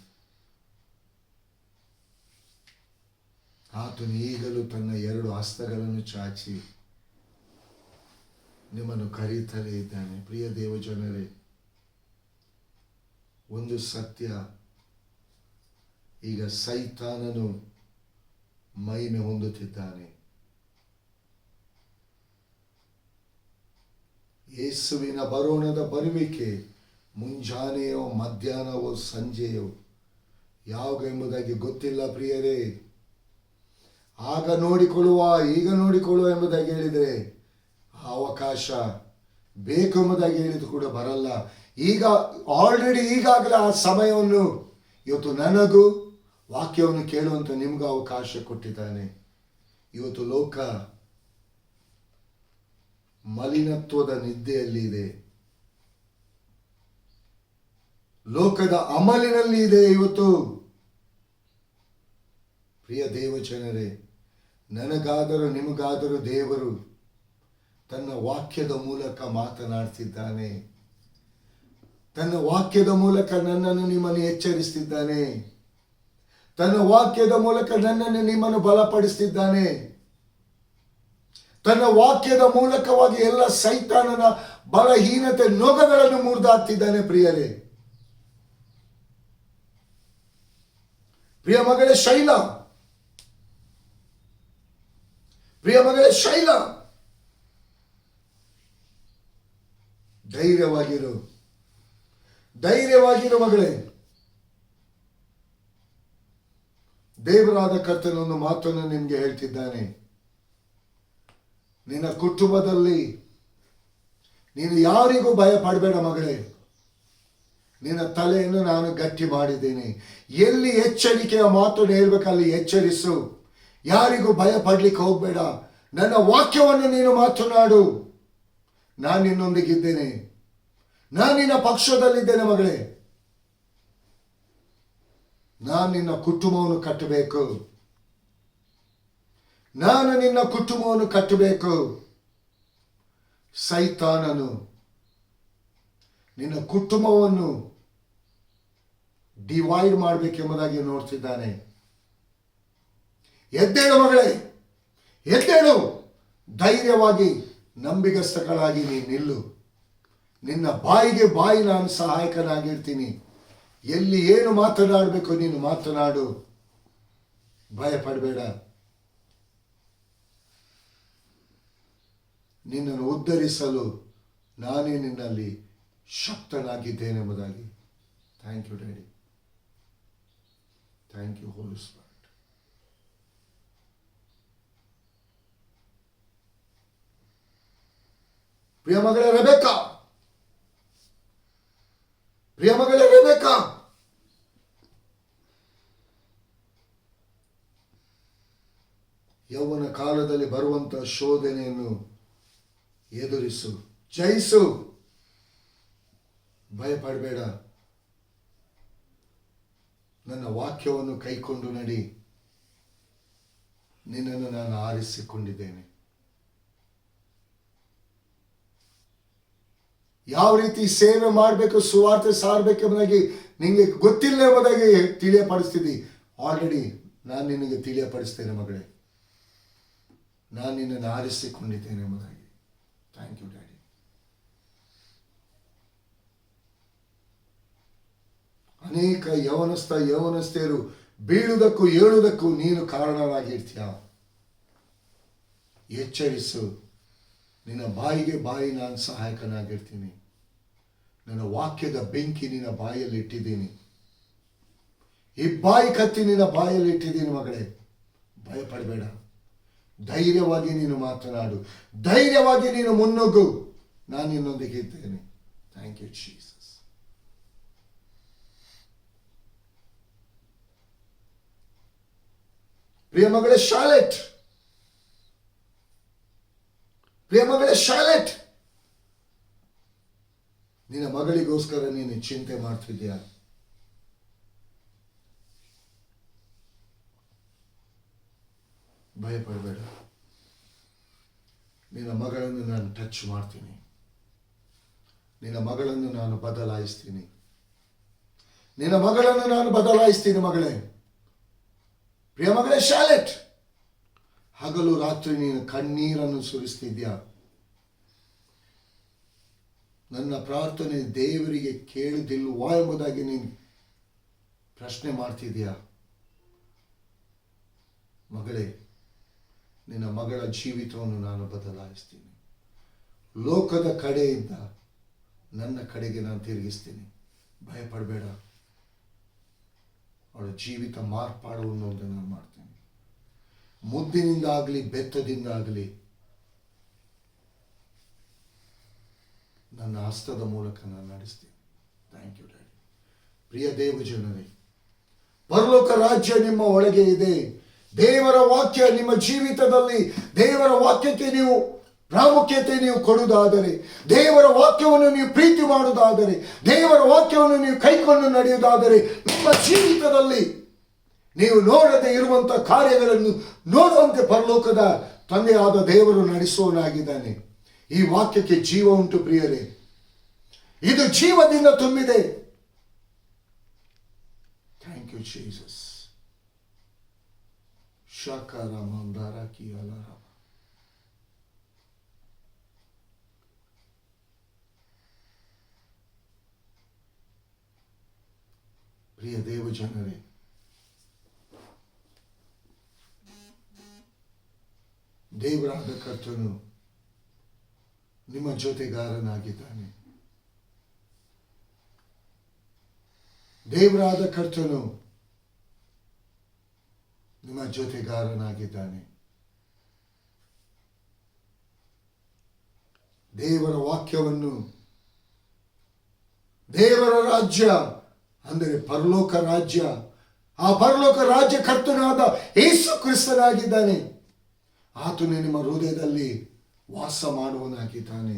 ಆತನು ಈಗಲೂ ತನ್ನ 2 ಹಸ್ತಗಳನ್ನು ಚಾಚಿ ನಿಮ್ಮನ್ನು ಕರೀತಲೇ ಇದ್ದಾನೆ. ಪ್ರಿಯ ದೇವ ಜನರೇ, ಒಂದು ಸತ್ಯ, ಈಗ ಸೈತಾನನು ಮಹಿಮೆ ಹೊಂದುತ್ತಿದ್ದಾನೆ. ಯೇಸುವಿನ ಬರೋಣದ ಬರುವಿಕೆ ಮುಂಜಾನೆಯೋ ಮಧ್ಯಾಹ್ನವೋ ಸಂಜೆಯೋ ಯಾವಾಗ ಎಂಬುದಾಗಿ ಗೊತ್ತಿಲ್ಲ. ಪ್ರಿಯರೇ, ಆಗ ನೋಡಿಕೊಳ್ಳುವ ಈಗ ನೋಡಿಕೊಳ್ಳುವ ಎಂಬುದಾಗಿ ಹೇಳಿದರೆ ಅವಕಾಶ ಬೇಕು ಎಂಬುದಾಗಿ ಹೇಳಿದ್ದು ಕೂಡ ಬರಲ್ಲ. ಈಗ ಆಲ್ರೆಡಿ ಈಗಾಗಲೇ ಆ ಸಮಯವನ್ನು ಇವತ್ತು ನನಗೂ ವಾಕ್ಯವನ್ನು ಕೇಳುವಂತ ನಿಮಗೂ ಅವಕಾಶ ಕೊಟ್ಟಿದ್ದಾನೆ. ಇವತ್ತು ಲೋಕ ಮಲಿನತ್ವದ ನಿದ್ದೆಯಲ್ಲಿ ಇದೆ, ಲೋಕದ ಅಮಲಿನಲ್ಲಿ ಇದೆ ಇವತ್ತು. ಪ್ರಿಯ ದೇವಜನರೇ, ನನಗಾದರೂ ನಿಮಗಾದರೂ ದೇವರು ತನ್ನ ವಾಕ್ಯದ ಮೂಲಕ ಮಾತನಾಡ್ತಿದ್ದಾನೆ. ತನ್ನ ವಾಕ್ಯದ ಮೂಲಕ ನನ್ನನ್ನು ನಿಮ್ಮನ್ನು ಎಚ್ಚರಿಸ್ತಿದ್ದಾನೆ. ತನ್ನ ವಾಕ್ಯದ ಮೂಲಕ ನನ್ನನ್ನು ನಿಮ್ಮನ್ನು ಬಲಪಡಿಸ್ತಿದ್ದಾನೆ. ತನ್ನ ವಾಕ್ಯದ ಮೂಲಕವಾಗಿ ಎಲ್ಲ ಸೈತಾನನ ಬಲಹೀನತೆ ನೊಗಗಳನ್ನು ಮುರಿದಾಕ್ತಿದ್ದಾನೆ. ಪ್ರಿಯರೇ, ಪ್ರಿಯ ಮಗಳೇ ಶೈಲಾ, ಪ್ರಿಯ ಮಗಳೇ ಶೈಲಾ, ಧೈರ್ಯವಾಗಿರು, ಧೈರ್ಯವಾಗಿರು ಮಗಳೇ. ದೇವರಾದ ಕರ್ತನೊಂದು ಮಾತನ್ನು ನಿಮಗೆ ಹೇಳ್ತಿದ್ದಾನೆ. ನಿನ್ನ ಕುಟುಂಬದಲ್ಲಿ ನೀನು ಯಾರಿಗೂ ಭಯ ಪಡಬೇಡ ಮಗಳೇ. ನಿನ್ನ ತಲೆಯನ್ನು ನಾನು ಗಟ್ಟಿ ಮಾಡಿದ್ದೇನೆ. ಎಲ್ಲಿ ಎಚ್ಚರಿಕೆಯ ಮಾತನ್ನು ಹೇಳ್ಬೇಕಲ್ಲಿ ಎಚ್ಚರಿಸು. ಯಾರಿಗೂ ಭಯ ಪಡ್ಲಿಕ್ಕೆ ಹೋಗ್ಬೇಡ. ನನ್ನ ವಾಕ್ಯವನ್ನು ನೀನು ಮಾತನಾಡು. ನಾನು ನಿನ್ನೊಂದಿಗಿದ್ದೇನೆ. ನಾನು ನಿನ್ನ ಪಕ್ಷದಲ್ಲಿದ್ದೇನೆ ಮಗಳೇ. ನಾನು ನಿನ್ನ ಕುಟುಂಬವನ್ನು ಕಟ್ಟಬೇಕು. ನಾನು ನಿನ್ನ ಕುಟುಂಬವನ್ನು ಕಟ್ಟಬೇಕು. ಸೈತಾನನು ನಿನ್ನ ಕುಟುಂಬವನ್ನು ಡಿವೈಡ್ ಮಾಡಬೇಕೆಂಬುದಾಗಿ ನೋಡ್ತಿದ್ದಾನೆ. ಎದ್ದೇಳು ಮಗಳೇ, ಎದ್ದೇಳು. ಧೈರ್ಯವಾಗಿ ನಂಬಿಗಸ್ತಗಳಾಗಿ ನೀನು ನಿಲ್ಲು. ನಿನ್ನ ಬಾಯಿಗೆ ಬಾಯಿ ನಾನು ಸಹಾಯಕನಾಗಿರ್ತೀನಿ. ಎಲ್ಲಿ ಏನು ಮಾತನಾಡಬೇಕು ನೀನು ಮಾತನಾಡು. ಭಯ ಪಡಬೇಡ. ನಿನ್ನನ್ನು ಉದ್ಧರಿಸಲು ನಾನೇ ನಿನ್ನಲ್ಲಿ ಶಕ್ತನಾಗಿದ್ದೇನೆ ಎಂಬುದಾಗಿ. Thank you daddy. Thank you holy spirit. ಪ್ರಿಯ ಮಗಳೇ ರೆಬೆಕ್ಕಾ, ಪ್ರಿಯ ಮಗಳೇ ರೆಬೆಕ್ಕಾ, ಯೌವನ ಕಾಲದಲ್ಲಿ ಬರುವಂತಹ ಶೋಧನೆಯನ್ನು ಎದುರಿಸು, ಜಯಿಸು. ಭಯಪಡಬೇಡ. ನನ್ನ ವಾಕ್ಯವನ್ನು ಕೈಕೊಂಡು ನಡಿ. ನಿನ್ನನ್ನು ನಾನು ಆರಿಸಿಕೊಂಡಿದ್ದೇನೆ. ಯಾವ ರೀತಿ ಸೇವೆ ಮಾಡಬೇಕು, ಸುವಾರ್ತೆ ಸಾರಬೇಕೆಂಬುದಾಗಿ ನಿನಗೆ ಗೊತ್ತಿಲ್ಲ ಎಂಬುದಾಗಿ ತಿಳಿಯಪಡಿಸ್ತಿದ್ದಿ. ಆಲ್ರೆಡಿ ನಾನು ನಿನಗೆ ತಿಳಿಯಪಡಿಸ್ತೇನೆ ಮಗಳೇ. ನಾನು ನಿನ್ನನ್ನು ಆರಿಸಿಕೊಂಡಿದ್ದೇನೆ ಎಂಬುದಾಗಿ. Thank you daddy. ಅನೇಕ ಯೌವನಸ್ಥೆಯರು ಬೀಳುವುದಕ್ಕೂ ಏಳುವುದಕ್ಕೂ ನೀನು ಕಾರಣರಾಗಿರ್ತೀಯ. ಎಚ್ಚರಿಸು. ನಿನ್ನ ಬಾಯಿಗೆ ಬಾಯಿ ನಾನು ಸಹಾಯಕನಾಗಿರ್ತೀನಿ. ನನ್ನ ವಾಕ್ಯದ ಬೆಂಕಿ ನಿನ್ನ ಬಾಯಲ್ಲಿ ಇಟ್ಟಿದ್ದೀನಿ. ಈ ಬಾಯಿ ಕತ್ತಿ ನಿನ್ನ ಬಾಯಲ್ಲಿ ಇಟ್ಟಿದ್ದೀನಿ ಮಗಳೇ. ಭಯಪಡಬೇಡ. ಧೈರ್ಯವಾಗಿ ನೀನು ಮಾತನಾಡು. ಧೈರ್ಯವಾಗಿ ನೀನು ಮುನ್ನುಗ್ಗು. ನಾನು ನಿನ್ನೊಂದಿಗೆ ಇದ್ದೇನೆ. Thank you Jesus. ಪ್ರಿಯ ಮಗಳೇ ಶಾಲೆಟ್, ಪ್ರಿಯ ಮಗಳೇ ಶಾಲೆಟ್, ನಿನ್ನ ಮಗಳಿಗೋಸ್ಕರ ನೀನು ಚಿಂತೆ ಮಾಡ್ತಿದ್ಯಾ? ಭಯಪಡಬೇಡ. ನಿನ್ನ ಮಗಳನ್ನು ನಾನು ಟಚ್ ಮಾಡ್ತೀನಿ, ನಿನ್ನ ಮಗಳನ್ನು ನಾನು ಬದಲಾಯಿಸ್ತೀನಿ, ನಿನ್ನ ಮಗಳನ್ನು ನಾನು ಬದಲಾಯಿಸ್ತೀನಿ. ಮಗಳೇ, ಪ್ರಿಯ ಮಗಳೇ ಶಾಲೆಟ್, ಹಗಲು ರಾತ್ರಿ ನೀನು ಕಣ್ಣೀರನ್ನು ಸುರಿಸ್ತಿದ್ಯಾ? ನನ್ನ ಪ್ರಾರ್ಥನೆ ದೇವರಿಗೆ ಕೇಳುವುದಿಲ್ವಾ ಎಂಬುದಾಗಿ ನೀನು ಪ್ರಶ್ನೆ ಮಾಡ್ತಿದ್ಯಾ? ಮಗಳೇ, ನಿನ್ನ ಮಗಳ ಜೀವಿತವನ್ನು ನಾನು ಬದಲಾಯಿಸ್ತೀನಿ. ಲೋಕದ ಕಡೆಯಿಂದ ನನ್ನ ಕಡೆಗೆ ನಾನು ತಿರುಗಿಸ್ತೀನಿ. ಭಯಪಡಬೇಡ, ಅವಳ ಜೀವಿತ ಮಾರ್ಪಾಡುವನ್ನು ನಾನು ಮಾಡ್ತೀನಿ. ಮುದ್ದಿನಿಂದಾಗಲಿ ಬೆತ್ತದಿಂದಾಗಲಿ ನನ್ನ ಹಸ್ತದ ಮೂಲಕ ನಾನು ನಡೆಸ್ತೀನಿ. Thank you daddy. ಪ್ರಿಯ ದೇವಜನರೇ, ಪರಲೋಕ ರಾಜ್ಯ ನಿಮ್ಮ ಒಳಗೆ ಇದೆ. ದೇವರ ವಾಕ್ಯ ನಿಮ್ಮ ಜೀವಿತದಲ್ಲಿ, ದೇವರ ವಾಕ್ಯಕ್ಕೆ ನೀವು ಪ್ರಾಮುಖ್ಯತೆ ನೀವು ಕೊಡುವುದಾದರೆ, ದೇವರ ವಾಕ್ಯವನ್ನು ನೀವು ಪ್ರೀತಿ ಮಾಡುವುದಾದರೆ, ದೇವರ ವಾಕ್ಯವನ್ನು ನೀವು ಕೈಕೊಂಡು ನಡೆಯುವುದಾದರೆ, ನಿಮ್ಮ ಜೀವಿತದಲ್ಲಿ ನೀವು ನೋಡದೆ ಇರುವಂಥ ಕಾರ್ಯಗಳನ್ನು ನೋಡುವಂತೆ ಪರಲೋಕದ ತಂದೆಯಾದ ದೇವರು ನಡೆಸುವನಾಗಿದ್ದಾನೆ. ಈ ವಾಕ್ಯಕ್ಕೆ ಜೀವ ಉಂಟು ಪ್ರಿಯರೇ, ಇದು ಜೀವದಿಂದ ತುಂಬಿದೆ. Thank you Jesus. ಪ್ರಿಯ ದೇವಜನರೇ, ದೇವರಾದ ಕರ್ತನು ನಿಮ್ಮ ಜೊತೆಗಾರನಾಗಿದ್ದಾನೆ. ದೇವರಾದ ಕರ್ತನು ನಿಮ್ಮ ಜೊತೆಗಾರನಾಗಿದ್ದಾನೆ. ದೇವರ ವಾಕ್ಯವನ್ನು, ದೇವರ ರಾಜ್ಯ ಅಂದರೆ ಪರಲೋಕ ರಾಜ್ಯ, ಆ ಪರಲೋಕ ರಾಜ್ಯ ಕರ್ತನಾದ ಯೇಸು ಕ್ರಿಸ್ತನಾಗಿದ್ದಾನೆ. ಆತನು ನಿಮ್ಮ ಹೃದಯದಲ್ಲಿ ವಾಸ ಮಾಡುವನಾಗಿದ್ದಾನೆ.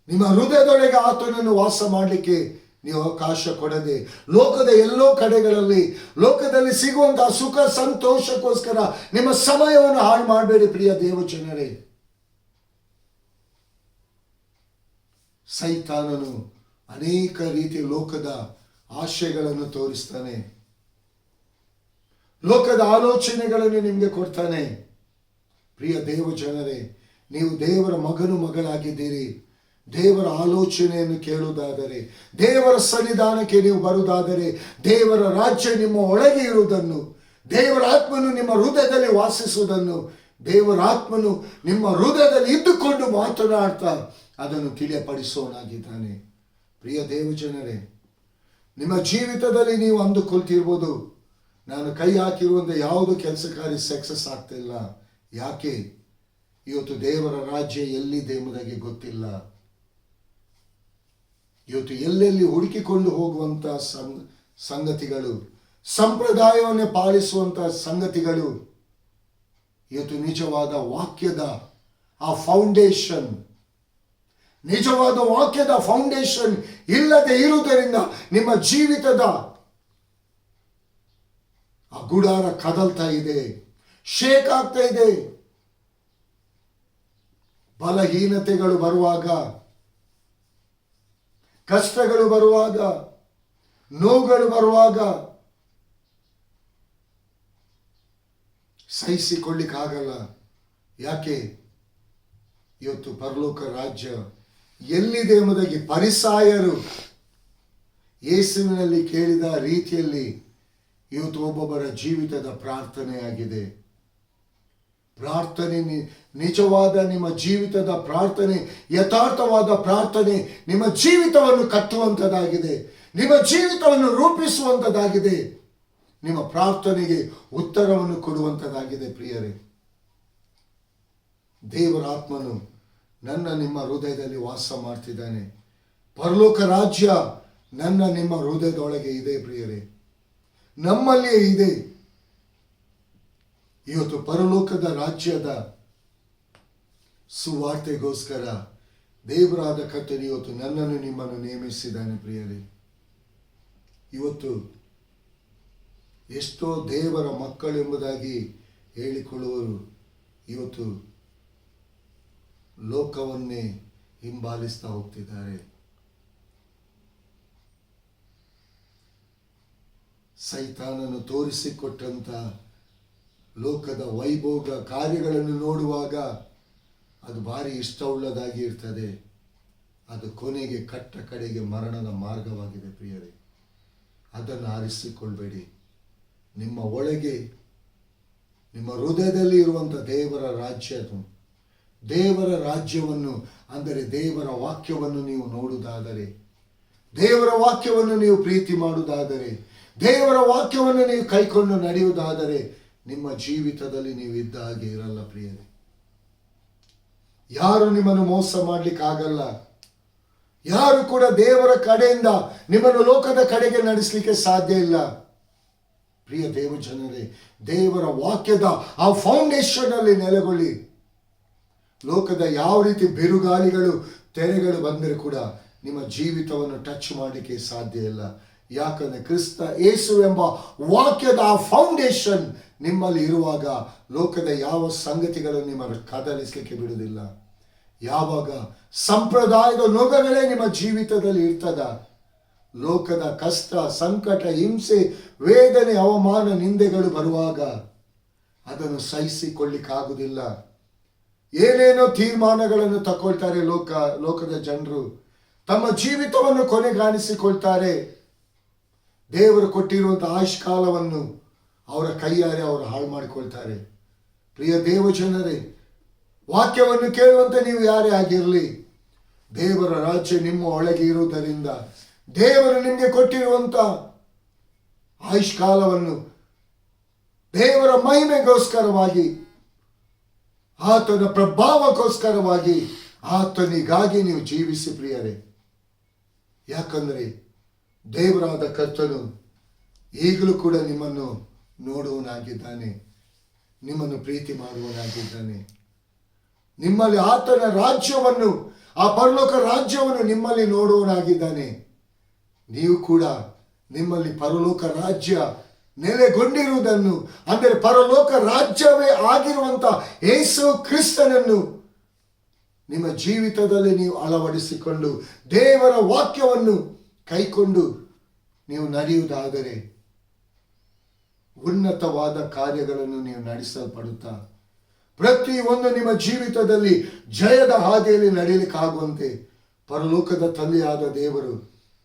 ನಿಮ್ಮ ಹೃದಯದೊಳಗೆ ಆತನನ್ನು ವಾಸ ಮಾಡಲಿಕ್ಕೆ ನೀವು ಅವಕಾಶ ಕೊಡದೆ, ಲೋಕದ ಎಲ್ಲೋ ಕಡೆಗಳಲ್ಲಿ ಲೋಕದಲ್ಲಿ ಸಿಗುವಂತಹ ಸುಖ ಸಂತೋಷಕ್ಕೋಸ್ಕರ ನಿಮ್ಮ ಸಮಯವನ್ನು ಹಾಳು ಮಾಡಬೇಡಿ. ಪ್ರಿಯ ದೇವಜನರೇ, ಸೈತಾನನು ಅನೇಕ ರೀತಿಯ ಲೋಕದ ಆಶಯಗಳನ್ನು ತೋರಿಸ್ತಾನೆ, ಲೋಕದ ಆಲೋಚನೆಗಳನ್ನು ನಿಮಗೆ ಕೊಡ್ತಾನೆ. ಪ್ರಿಯ ದೇವಜನರೇ, ನೀವು ದೇವರ ಮಗನು ಮಗಳಾಗಿದ್ದೀರಿ. ದೇವರ ಆಲೋಚನೆಯನ್ನು ಕೇಳುವುದಾದರೆ, ದೇವರ ಸನ್ನಿಧಾನಕ್ಕೆ ನೀವು ಬರುವುದಾದರೆ, ದೇವರ ರಾಜ್ಯ ನಿಮ್ಮ ಒಳಗೆ ಇರುವುದನ್ನು, ದೇವರ ಆತ್ಮನು ನಿಮ್ಮ ಹೃದಯದಲ್ಲಿ ವಾಸಿಸುವುದನ್ನು, ದೇವರ ಆತ್ಮನು ನಿಮ್ಮ ಹೃದಯದಲ್ಲಿ ಇದ್ದುಕೊಂಡು ಮಾತನಾಡ್ತಾ ಅದನ್ನು ತಿಳಿಯಪಡಿಸೋನಾಗಿದ್ದಾನೆ. ಪ್ರಿಯ ದೇವಜನರೇ, ನಿಮ್ಮ ಜೀವಿತದಲ್ಲಿ ನೀವು ಅಂದುಕೊಳ್ತಿರ್ಬೋದು, ನಾನು ಕೈ ಹಾಕಿರುವಂಥ ಯಾವುದು ಕೆಲಸ ಕಾರ್ಯ ಸಕ್ಸಸ್ ಆಗ್ತಿಲ್ಲ. ಯಾಕೆ? ಇವತ್ತು ದೇವರ ರಾಜ್ಯ ಎಲ್ಲಿದೆ ಎಂಬುದಾಗಿ ಗೊತ್ತಿಲ್ಲ. ಇವತ್ತು ಎಲ್ಲೆಲ್ಲಿ ಹುಡುಕಿಕೊಂಡು ಹೋಗುವಂಥ ಸಂಗತಿಗಳು, ಸಂಪ್ರದಾಯವನ್ನು ಪಾಲಿಸುವಂಥ ಸಂಗತಿಗಳು, ಇವತ್ತು ನಿಜವಾದ ವಾಕ್ಯದ ಆ ಫೌಂಡೇಶನ್, ನಿಜವಾದ ವಾಕ್ಯದ ಫೌಂಡೇಶನ್ ಇಲ್ಲದೆ ಇರುವುದರಿಂದ ನಿಮ್ಮ ಜೀವಿತದ ಆ ಗುಡಾರ ಕದಲ್ತಾ ಇದೆ, ಶೇಕ್ ಆಗ್ತಾ ಇದೆ. ಬಲಹೀನತೆಗಳು ಬರುವಾಗ, ಕಷ್ಟಗಳು ಬರುವಾಗ, ನೋವುಗಳು ಬರುವಾಗ ಸಹಿಸಿಕೊಳ್ಳಿಕ್ಕಾಗಲ್ಲ. ಯಾಕೆ? ಇವತ್ತು ಪರಲೋಕ ರಾಜ್ಯ ಎಲ್ಲಿದೆ ಎಂಬುದಾಗಿ ಫರಿಸಾಯರು ಯೇಸುವಿನಲ್ಲಿ ಕೇಳಿದ ರೀತಿಯಲ್ಲಿ ಇವತ್ತು ಒಬ್ಬೊಬ್ಬರ ಜೀವಿತದ ಪ್ರಾರ್ಥನೆಯಾಗಿದೆ. ಪ್ರಾರ್ಥನೆ, ನಿಜವಾದ ನಿಮ್ಮ ಜೀವಿತದ ಪ್ರಾರ್ಥನೆ, ಯಥಾರ್ಥವಾದ ಪ್ರಾರ್ಥನೆ ನಿಮ್ಮ ಜೀವಿತವನ್ನು ಕಟ್ಟುವಂಥದ್ದಾಗಿದೆ, ನಿಮ್ಮ ಜೀವಿತವನ್ನು ರೂಪಿಸುವಂಥದ್ದಾಗಿದೆ, ನಿಮ್ಮ ಪ್ರಾರ್ಥನೆಗೆ ಉತ್ತರವನ್ನು ಕೊಡುವಂಥದ್ದಾಗಿದೆ. ಪ್ರಿಯರೇ, ದೇವರ ಆತ್ಮನು ನನ್ನ ನಿಮ್ಮ ಹೃದಯದಲ್ಲಿ ವಾಸ ಮಾಡ್ತಿದ್ದಾನೆ. ಪರಲೋಕ ರಾಜ್ಯ ನನ್ನ ನಿಮ್ಮ ಹೃದಯದೊಳಗೆ ಇದೆ. ಪ್ರಿಯರೇ, ನಮ್ಮಲ್ಲಿಯೇ ಇದೆ. ಇವತ್ತು ಪರಲೋಕದ ರಾಜ್ಯದ ಸುವಾರ್ತೆಗೋಸ್ಕರ ದೇವರಾದ ಕರ್ತನು ಇವತ್ತು ನನ್ನನ್ನು ನಿಮ್ಮನ್ನು ನೇಮಿಸಿದ್ದಾನೆ. ಪ್ರಿಯರೇ, ಇವತ್ತು ಎಷ್ಟೋ ದೇವರ ಮಕ್ಕಳೆಂಬುದಾಗಿ ಹೇಳಿಕೊಳ್ಳುವರು ಇವತ್ತು ಲೋಕವನ್ನೇ ಹಿಂಬಾಲಿಸ್ತಾ ಹೋಗ್ತಿದ್ದಾರೆ. ಸೈತಾನನು ತೋರಿಸಿಕೊಟ್ಟಂತ ಲೋಕದ ವೈಭೋಗ ಕಾರ್ಯಗಳನ್ನು ನೋಡುವಾಗ ಅದು ಭಾರಿ ಇಷ್ಟವುಳ್ಳದಾಗಿ ಇರ್ತದೆ. ಅದು ಕೊನೆಗೆ ಕಟ್ಟ ಕಡೆಗೆ ಮರಣದ ಮಾರ್ಗವಾಗಿದೆ ಪ್ರಿಯರೇ. ಅದನ್ನು ಆರಿಸಿಕೊಳ್ಬೇಡಿ. ನಿಮ್ಮ ಒಳಗೆ, ನಿಮ್ಮ ಹೃದಯದಲ್ಲಿ ಇರುವಂಥ ದೇವರ ರಾಜ್ಯವನ್ನು ಅಂದರೆ ದೇವರ ವಾಕ್ಯವನ್ನು ನೀವು ನೋಡುವುದಾದರೆ, ದೇವರ ವಾಕ್ಯವನ್ನು ನೀವು ಪ್ರೀತಿ ಮಾಡುವುದಾದರೆ, ದೇವರ ವಾಕ್ಯವನ್ನು ನೀವು ಕೈಕೊಂಡು ನಡೆಯುವುದಾದರೆ ನಿಮ್ಮ ಜೀವಿತದಲ್ಲಿ ನೀವು ಇದ್ದ ಹಾಗೆ ಇರಲ್ಲ ಪ್ರಿಯರೇ. ಯಾರು ನಿಮ್ಮನ್ನು ಮೋಸ ಮಾಡಲಿಕ್ಕಾಗಲ್ಲ. ಯಾರು ಕೂಡ ದೇವರ ಕಡೆಯಿಂದ ನಿಮ್ಮನ್ನು ಲೋಕದ ಕಡೆಗೆ ನಡೆಸಲಿಕ್ಕೆ ಸಾಧ್ಯ ಇಲ್ಲ. ಪ್ರಿಯ ದೇವಜನರೇ, ದೇವರ ವಾಕ್ಯದ ಆ ಫೌಂಡೇಶನ್ ಅಲ್ಲಿ ನೆಲೆಗೊಳ್ಳಿ. ಲೋಕದ ಯಾವ ರೀತಿ ಬಿರುಗಾಳಿಗಳು ತೆರೆಗಳು ಬಂದರೆ ಕೂಡ ನಿಮ್ಮ ಜೀವಿತವನ್ನು ಟಚ್ ಮಾಡಲಿಕ್ಕೆ ಸಾಧ್ಯ ಇಲ್ಲ. ಯಾಕಂದ್ರೆ ಕ್ರಿಸ್ತ ಯೇಸು ಎಂಬ ವಾಕ್ಯದ ಆ ಫೌಂಡೇಶನ್ ನಿಮ್ಮಲ್ಲಿ ಇರುವಾಗ ಲೋಕದ ಯಾವ ಸಂಗತಿಗಳು ನಿಮ್ಮನ್ನು ಕದಲಿಸಲಿಕ್ಕೆ ಬಿಡುವುದಿಲ್ಲ. ಯಾವಾಗ ಸಂಪ್ರದಾಯದ ನೊಗಗಳೇ ನಿಮ್ಮ ಜೀವಿತದಲ್ಲಿ ಇರ್ತದ, ಲೋಕದ ಕಷ್ಟ, ಸಂಕಟ, ಹಿಂಸೆ, ವೇದನೆ, ಅವಮಾನ, ನಿಂದೆಗಳು ಬರುವಾಗ ಅದನ್ನು ಸಹಿಸಿಕೊಳ್ಳಿಕ್ಕಾಗುವುದಿಲ್ಲ. ಏನೇನೋ ತೀರ್ಮಾನಗಳನ್ನು ತಗೊಳ್ತಾರೆ ಲೋಕದ ಜನರು. ತಮ್ಮ ಜೀವಿತವನ್ನು ಕೊನೆಗಾಣಿಸಿಕೊಳ್ತಾರೆ. ದೇವರು ಕೊಟ್ಟಿರುವಂತಹ ಆಯುಷ್ಕಾಲವನ್ನು ಅವರ ಕೈಯಾರೆ ಅವರು ಹಾಳು ಮಾಡಿಕೊಳ್ತಾರೆ. ಪ್ರಿಯ ದೇವಜನರೇ, ವಾಕ್ಯವನ್ನು ಕೇಳುವಂತೆ ನೀವು ಯಾರೇ ಆಗಿರಲಿ, ದೇವರ ರಾಜ್ಯ ನಿಮ್ಮ ಒಳಗೆ ಇರುವುದರಿಂದ ದೇವರು ನಿಮಗೆ ಕೊಟ್ಟಿರುವಂತ ಆಯುಷ್ಕಾಲವನ್ನು ದೇವರ ಮಹಿಮೆಗೋಸ್ಕರವಾಗಿ, ಆತನ ಪ್ರಭಾವಕ್ಕೋಸ್ಕರವಾಗಿ, ಆತನಿಗಾಗಿ ನೀವು ಜೀವಿಸಿ ಪ್ರಿಯರೇ. ಯಾಕಂದ್ರೆ ದೇವರಾದ ಕರ್ತನು ಈಗಲೂ ಕೂಡ ನಿಮ್ಮನ್ನು ನೋಡುವನಾಗಿದ್ದಾನೆ, ನಿಮ್ಮನ್ನು ಪ್ರೀತಿ ಮಾಡುವನಾಗಿದ್ದಾನೆ. ನಿಮ್ಮಲ್ಲಿ ಆತನ ರಾಜ್ಯವನ್ನು, ಆ ಪರಲೋಕ ರಾಜ್ಯವನ್ನು ನಿಮ್ಮಲ್ಲಿ ನೋಡುವನಾಗಿದ್ದಾನೆ. ನೀವು ಕೂಡ ನಿಮ್ಮಲ್ಲಿ ಪರಲೋಕ ರಾಜ್ಯ ನೆಲೆಗೊಂಡಿರುವುದನ್ನು, ಅಂದರೆ ಪರಲೋಕ ರಾಜ್ಯವೇ ಆಗಿರುವಂತ ಯೇಸು ಕ್ರಿಸ್ತನನ್ನು ನಿಮ್ಮ ಜೀವಿತದಲ್ಲಿ ನೀವು ಅಳವಡಿಸಿಕೊಂಡು ದೇವರ ವಾಕ್ಯವನ್ನು ಕೈಕೊಂಡು ನೀವು ನಡೆಯುವುದಾದರೆ ಉನ್ನತವಾದ ಕಾರ್ಯಗಳನ್ನು ನೀವು ನಡೆಸಲ್ಪಡುತ್ತಾ ಪ್ರತಿಯೊಂದು ನಿಮ್ಮ ಜೀವಿತದಲ್ಲಿ ಜಯದ ಹಾದಿಯಲ್ಲಿ ನಡೆಯಲಿಕ್ಕಾಗುವಂತೆ ಪರಲೋಕದ ತಂದೆಯಾದ ದೇವರು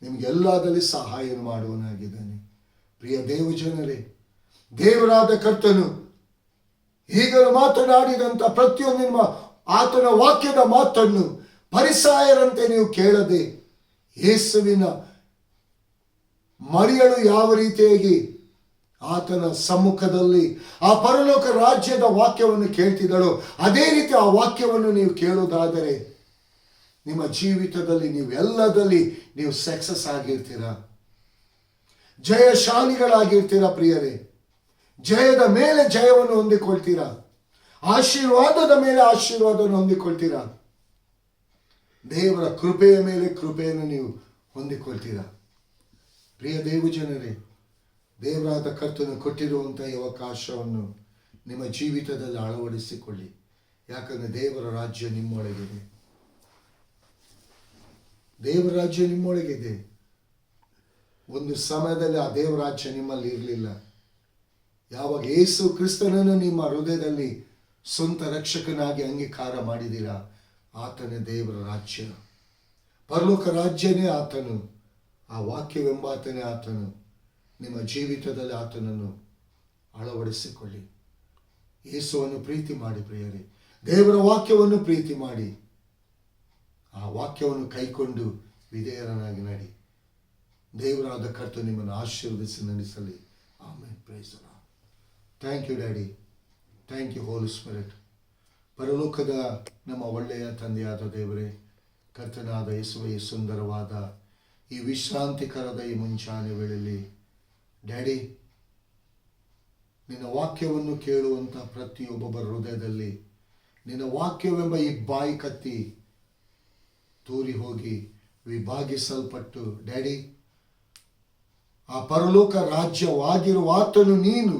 ನಿಮಗೆಲ್ಲದಲ್ಲಿ ಸಹಾಯ ಮಾಡುವನಾಗಿದ್ದಾನೆ. ಪ್ರಿಯ ದೇವಜನರೇ, ದೇವರಾದ ಕರ್ತನು ಈಗಲೂ ಮಾತನಾಡಿದಂಥ ಪ್ರತಿಯೊಂದು ನಿಮ್ಮ ಆತನ ವಾಕ್ಯದ ಮಾತನ್ನು ಪರಿಸಾಯರಂತೆ ನೀವು ಕೇಳದೆ, ಯೇಸುವಿನ ಮರಿಯಳು ಯಾವ ರೀತಿಯಾಗಿ ಆತನ ಸಮ್ಮುಖದಲ್ಲಿ ಆ ಪರಲೋಕ ರಾಜ್ಯದ ವಾಕ್ಯವನ್ನು ಕೇಳ್ತಿದ್ದಳೋ ಅದೇ ರೀತಿ ಆ ವಾಕ್ಯವನ್ನು ನೀವು ಕೇಳುವುದಾದರೆ ನಿಮ್ಮ ಜೀವಿತದಲ್ಲಿ ನೀವೆಲ್ಲದಲ್ಲಿ ನೀವು ಸಕ್ಸಸ್ ಆಗಿರ್ತೀರಾ, ಜಯಶಾಲಿಗಳಾಗಿರ್ತೀರಾ ಪ್ರಿಯರೇ. ಜಯದ ಮೇಲೆ ಜಯವನ್ನು ಹೊಂದಿಕೊಳ್ತೀರಾ, ಆಶೀರ್ವಾದದ ಮೇಲೆ ಆಶೀರ್ವಾದವನ್ನು ಹೊಂದಿಕೊಳ್ತೀರಾ, ದೇವರ ಕೃಪೆಯ ಮೇಲೆ ಕೃಪೆಯನ್ನು ನೀವು ಹೊಂದಿಕೊಳ್ತೀರಾ. ಪ್ರಿಯ ದೇವಜನರೇ, ದೇವರಾದ ಕರ್ತನು ಕೊಟ್ಟಿರುವಂಥ ಈ ಅವಕಾಶವನ್ನು ನಿಮ್ಮ ಜೀವಿತದಲ್ಲಿ ಅಳವಡಿಸಿಕೊಳ್ಳಿ. ಯಾಕಂದರೆ ದೇವರ ರಾಜ್ಯ ನಿಮ್ಮೊಳಗಿದೆ, ದೇವರ ರಾಜ್ಯ ನಿಮ್ಮೊಳಗಿದೆ. ಒಂದು ಸಮಯದಲ್ಲಿ ಆ ದೇವರ ರಾಜ್ಯ ನಿಮ್ಮಲ್ಲಿ ಇರಲಿಲ್ಲ. ಯಾವಾಗ ಯೇಸು ಕ್ರಿಸ್ತನನ್ನು ನಿಮ್ಮ ಹೃದಯದಲ್ಲಿ ಸ್ವಂತ ರಕ್ಷಕನಾಗಿ ಅಂಗೀಕಾರ ಮಾಡಿದ್ದೀರಾ, ಆತನೇ ದೇವರ ರಾಜ್ಯ, ಪರಲೋಕ ರಾಜ್ಯನೇ ಆತನು, ಆ ವಾಕ್ಯವೆಂಬಾತನೇ ಆತನು. ನಿಮ್ಮ ಜೀವಿತದಲ್ಲಿ ಆತನನ್ನು ಅಳವಡಿಸಿಕೊಳ್ಳಿ. ಯೇಸುವನ್ನು ಪ್ರೀತಿ ಮಾಡಿ ಪ್ರಿಯರೇ, ದೇವರ ವಾಕ್ಯವನ್ನು ಪ್ರೀತಿ ಮಾಡಿ, ಆ ವಾಕ್ಯವನ್ನು ಕೈಕೊಂಡು ವಿಧೇಯರನಾಗಿ ನಡಿ. ದೇವರಾದ ಕರ್ತನು ನಿಮ್ಮನ್ನು ಆಶೀರ್ವದಿಸಿ ನಡೆಸಲಿ. Amen. Praise the lord. Thank you daddy, thank you holy spirit. ಪರಲೋಕದ ನಮ್ಮ ಒಳ್ಳೆಯ ತಂದೆಯಾದ ದೇವರೇ, ಕರ್ತನಾದ ಯೇಸುವೆ, ಸುಂದರವಾದ ಈ ವಿಶ್ರಾಂತಿಕರದ ಈ ಮುಂಚಾನೆ ವೇಳೆಯಲ್ಲಿ ಡ್ಯಾಡಿ, ನಿನ್ನ ವಾಕ್ಯವನ್ನು ಕೇಳುವಂಥ ಪ್ರತಿಯೊಬ್ಬೊಬ್ಬರ ಹೃದಯದಲ್ಲಿ ನಿನ್ನ ವಾಕ್ಯವೆಂಬ ಈ ಬಾಯಿ ಕತ್ತಿ ತೂರಿ ಹೋಗಿ ವಿಭಾಗಿಸಲ್ಪಟ್ಟು ಡ್ಯಾಡಿ, ಆ ಪರಲೋಕ ರಾಜ್ಯವಾಗಿರುವ ಆತನು ನೀನು,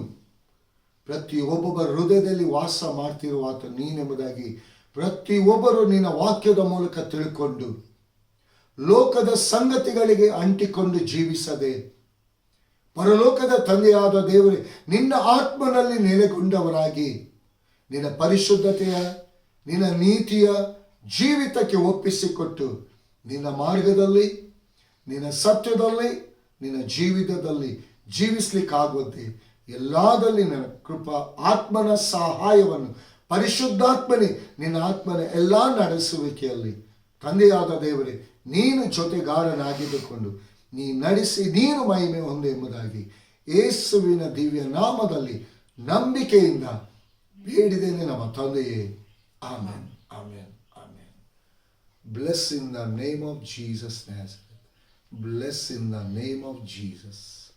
ಪ್ರತಿಯೊಬ್ಬೊಬ್ಬರ ಹೃದಯದಲ್ಲಿ ವಾಸ ಮಾಡ್ತಿರುವ ಆತನು ನೀನೆಂಬುದಾಗಿ ಪ್ರತಿಯೊಬ್ಬರು ನಿನ್ನ ವಾಕ್ಯದ ಮೂಲಕ ತಿಳ್ಕೊಂಡು ಲೋಕದ ಸಂಗತಿಗಳಿಗೆ ಅಂಟಿಕೊಂಡು ಜೀವಿಸದೆ ಪರಲೋಕದ ತಂದೆಯಾದ ದೇವರೇ ನಿನ್ನ ಆತ್ಮನಲ್ಲಿ ನೆಲೆಗೊಂಡವರಾಗಿ ನಿನ್ನ ಪರಿಶುದ್ಧತೆಯ ನಿನ್ನ ನೀತಿಯ ಜೀವಿತಕ್ಕೆ ಒಪ್ಪಿಸಿಕೊಟ್ಟು ನಿನ್ನ ಮಾರ್ಗದಲ್ಲಿ ನಿನ್ನ ಸತ್ಯದಲ್ಲಿ ನಿನ್ನ ಜೀವಿತದಲ್ಲಿ ಜೀವಿಸ್ಲಿಕ್ಕಾಗುವಂತೆ ಎಲ್ಲಾದಲ್ಲಿ ನನ್ನ ಕೃಪಾ ಆತ್ಮನ ಸಹಾಯವನ್ನು ಪರಿಶುದ್ಧಾತ್ಮನೇ ನಿನ್ನ ಆತ್ಮನ ಎಲ್ಲ ನಡೆಸುವಿಕೆಯಲ್ಲಿ ತಂದೆಯಾದ ದೇವರೇ ನೀನು ಜೊತೆಗಾರನಾಗಿದ್ದುಕೊಂಡು ನೀ ನಡೆಸಿ ನೀನು ಮಹಿಮೆ ಹೊಂದು ಎಂಬುದಾಗಿ ಯೇಸುವಿನ ದಿವ್ಯ ನಾಮದಲ್ಲಿ ನಂಬಿಕೆಯಿಂದ ಬೇಡಿದ್ದೇನೆ ನಮ್ಮ ತಂದೆಯೇ. Amen, amen, amen. Bless in the name of Jesus Nazareth. Bless in the name of Jesus.